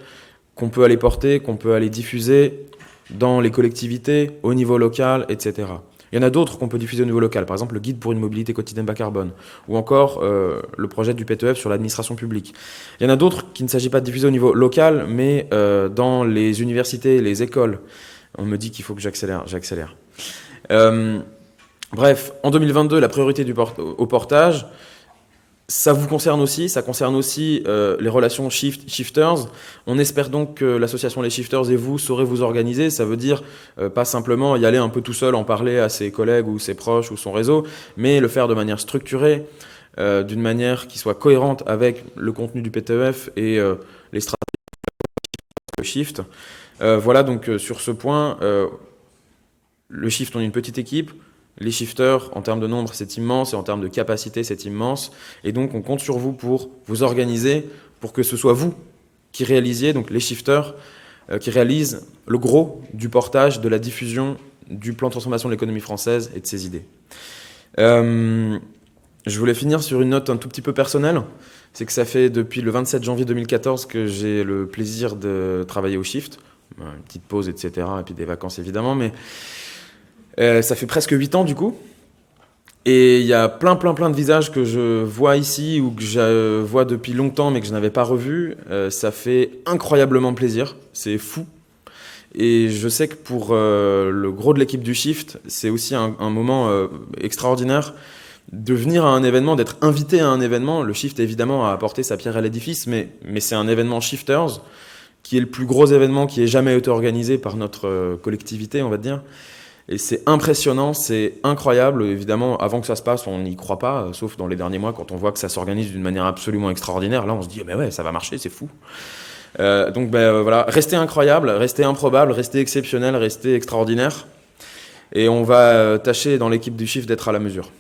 qu'on peut aller porter, qu'on peut aller diffuser dans les collectivités, au niveau local, etc. Il y en a d'autres qu'on peut diffuser au niveau local, par exemple le guide pour une mobilité quotidienne bas carbone, ou encore le projet du PTEF sur l'administration publique. Il y en a d'autres qu'il ne s'agit pas de diffuser au niveau local, mais dans les universités, les écoles. On me dit qu'il faut que j'accélère. Bref, en 2022, la priorité au portage, ça vous concerne aussi, ça concerne aussi les relations shifters. On espère donc que l'association Les Shifters et vous saurez vous organiser. Ça veut dire pas simplement y aller un peu tout seul, en parler à ses collègues ou ses proches ou son réseau, mais le faire de manière structurée, d'une manière qui soit cohérente avec le contenu du PTEF et les stratégies de Shift. Voilà, donc sur ce point, le Shift, on est une petite équipe. Les shifters, en termes de nombre, c'est immense, et en termes de capacité, c'est immense. Et donc, on compte sur vous pour vous organiser, pour que ce soit vous qui réalisiez, donc les shifters, qui réalisent le gros du portage, de la diffusion du plan de transformation de l'économie française et de ses idées. Je voulais finir sur une note un tout petit peu personnelle. C'est que ça fait depuis le 27 janvier 2014 que j'ai le plaisir de travailler au Shift. Une petite pause, etc. Et puis des vacances, évidemment, mais... ça fait presque 8 ans du coup, et il y a plein de visages que je vois ici ou que je vois depuis longtemps mais que je n'avais pas revus. Ça fait incroyablement plaisir, c'est fou. Et je sais que pour le gros de l'équipe du Shift, c'est aussi un moment extraordinaire de venir à un événement, d'être invité à un événement. Le Shift évidemment a apporté sa pierre à l'édifice, mais c'est un événement Shifters qui est le plus gros événement qui ait jamais été organisé par notre collectivité, on va dire. Et c'est impressionnant, c'est incroyable. Évidemment, avant que ça se passe, on n'y croit pas, sauf dans les derniers mois, quand on voit que ça s'organise d'une manière absolument extraordinaire. Là, on se dit, mais ouais, ça va marcher, c'est fou. Donc voilà, restez incroyable, restez improbable, restez exceptionnel, restez extraordinaire. Et on va tâcher dans l'équipe du Shift d'être à la mesure.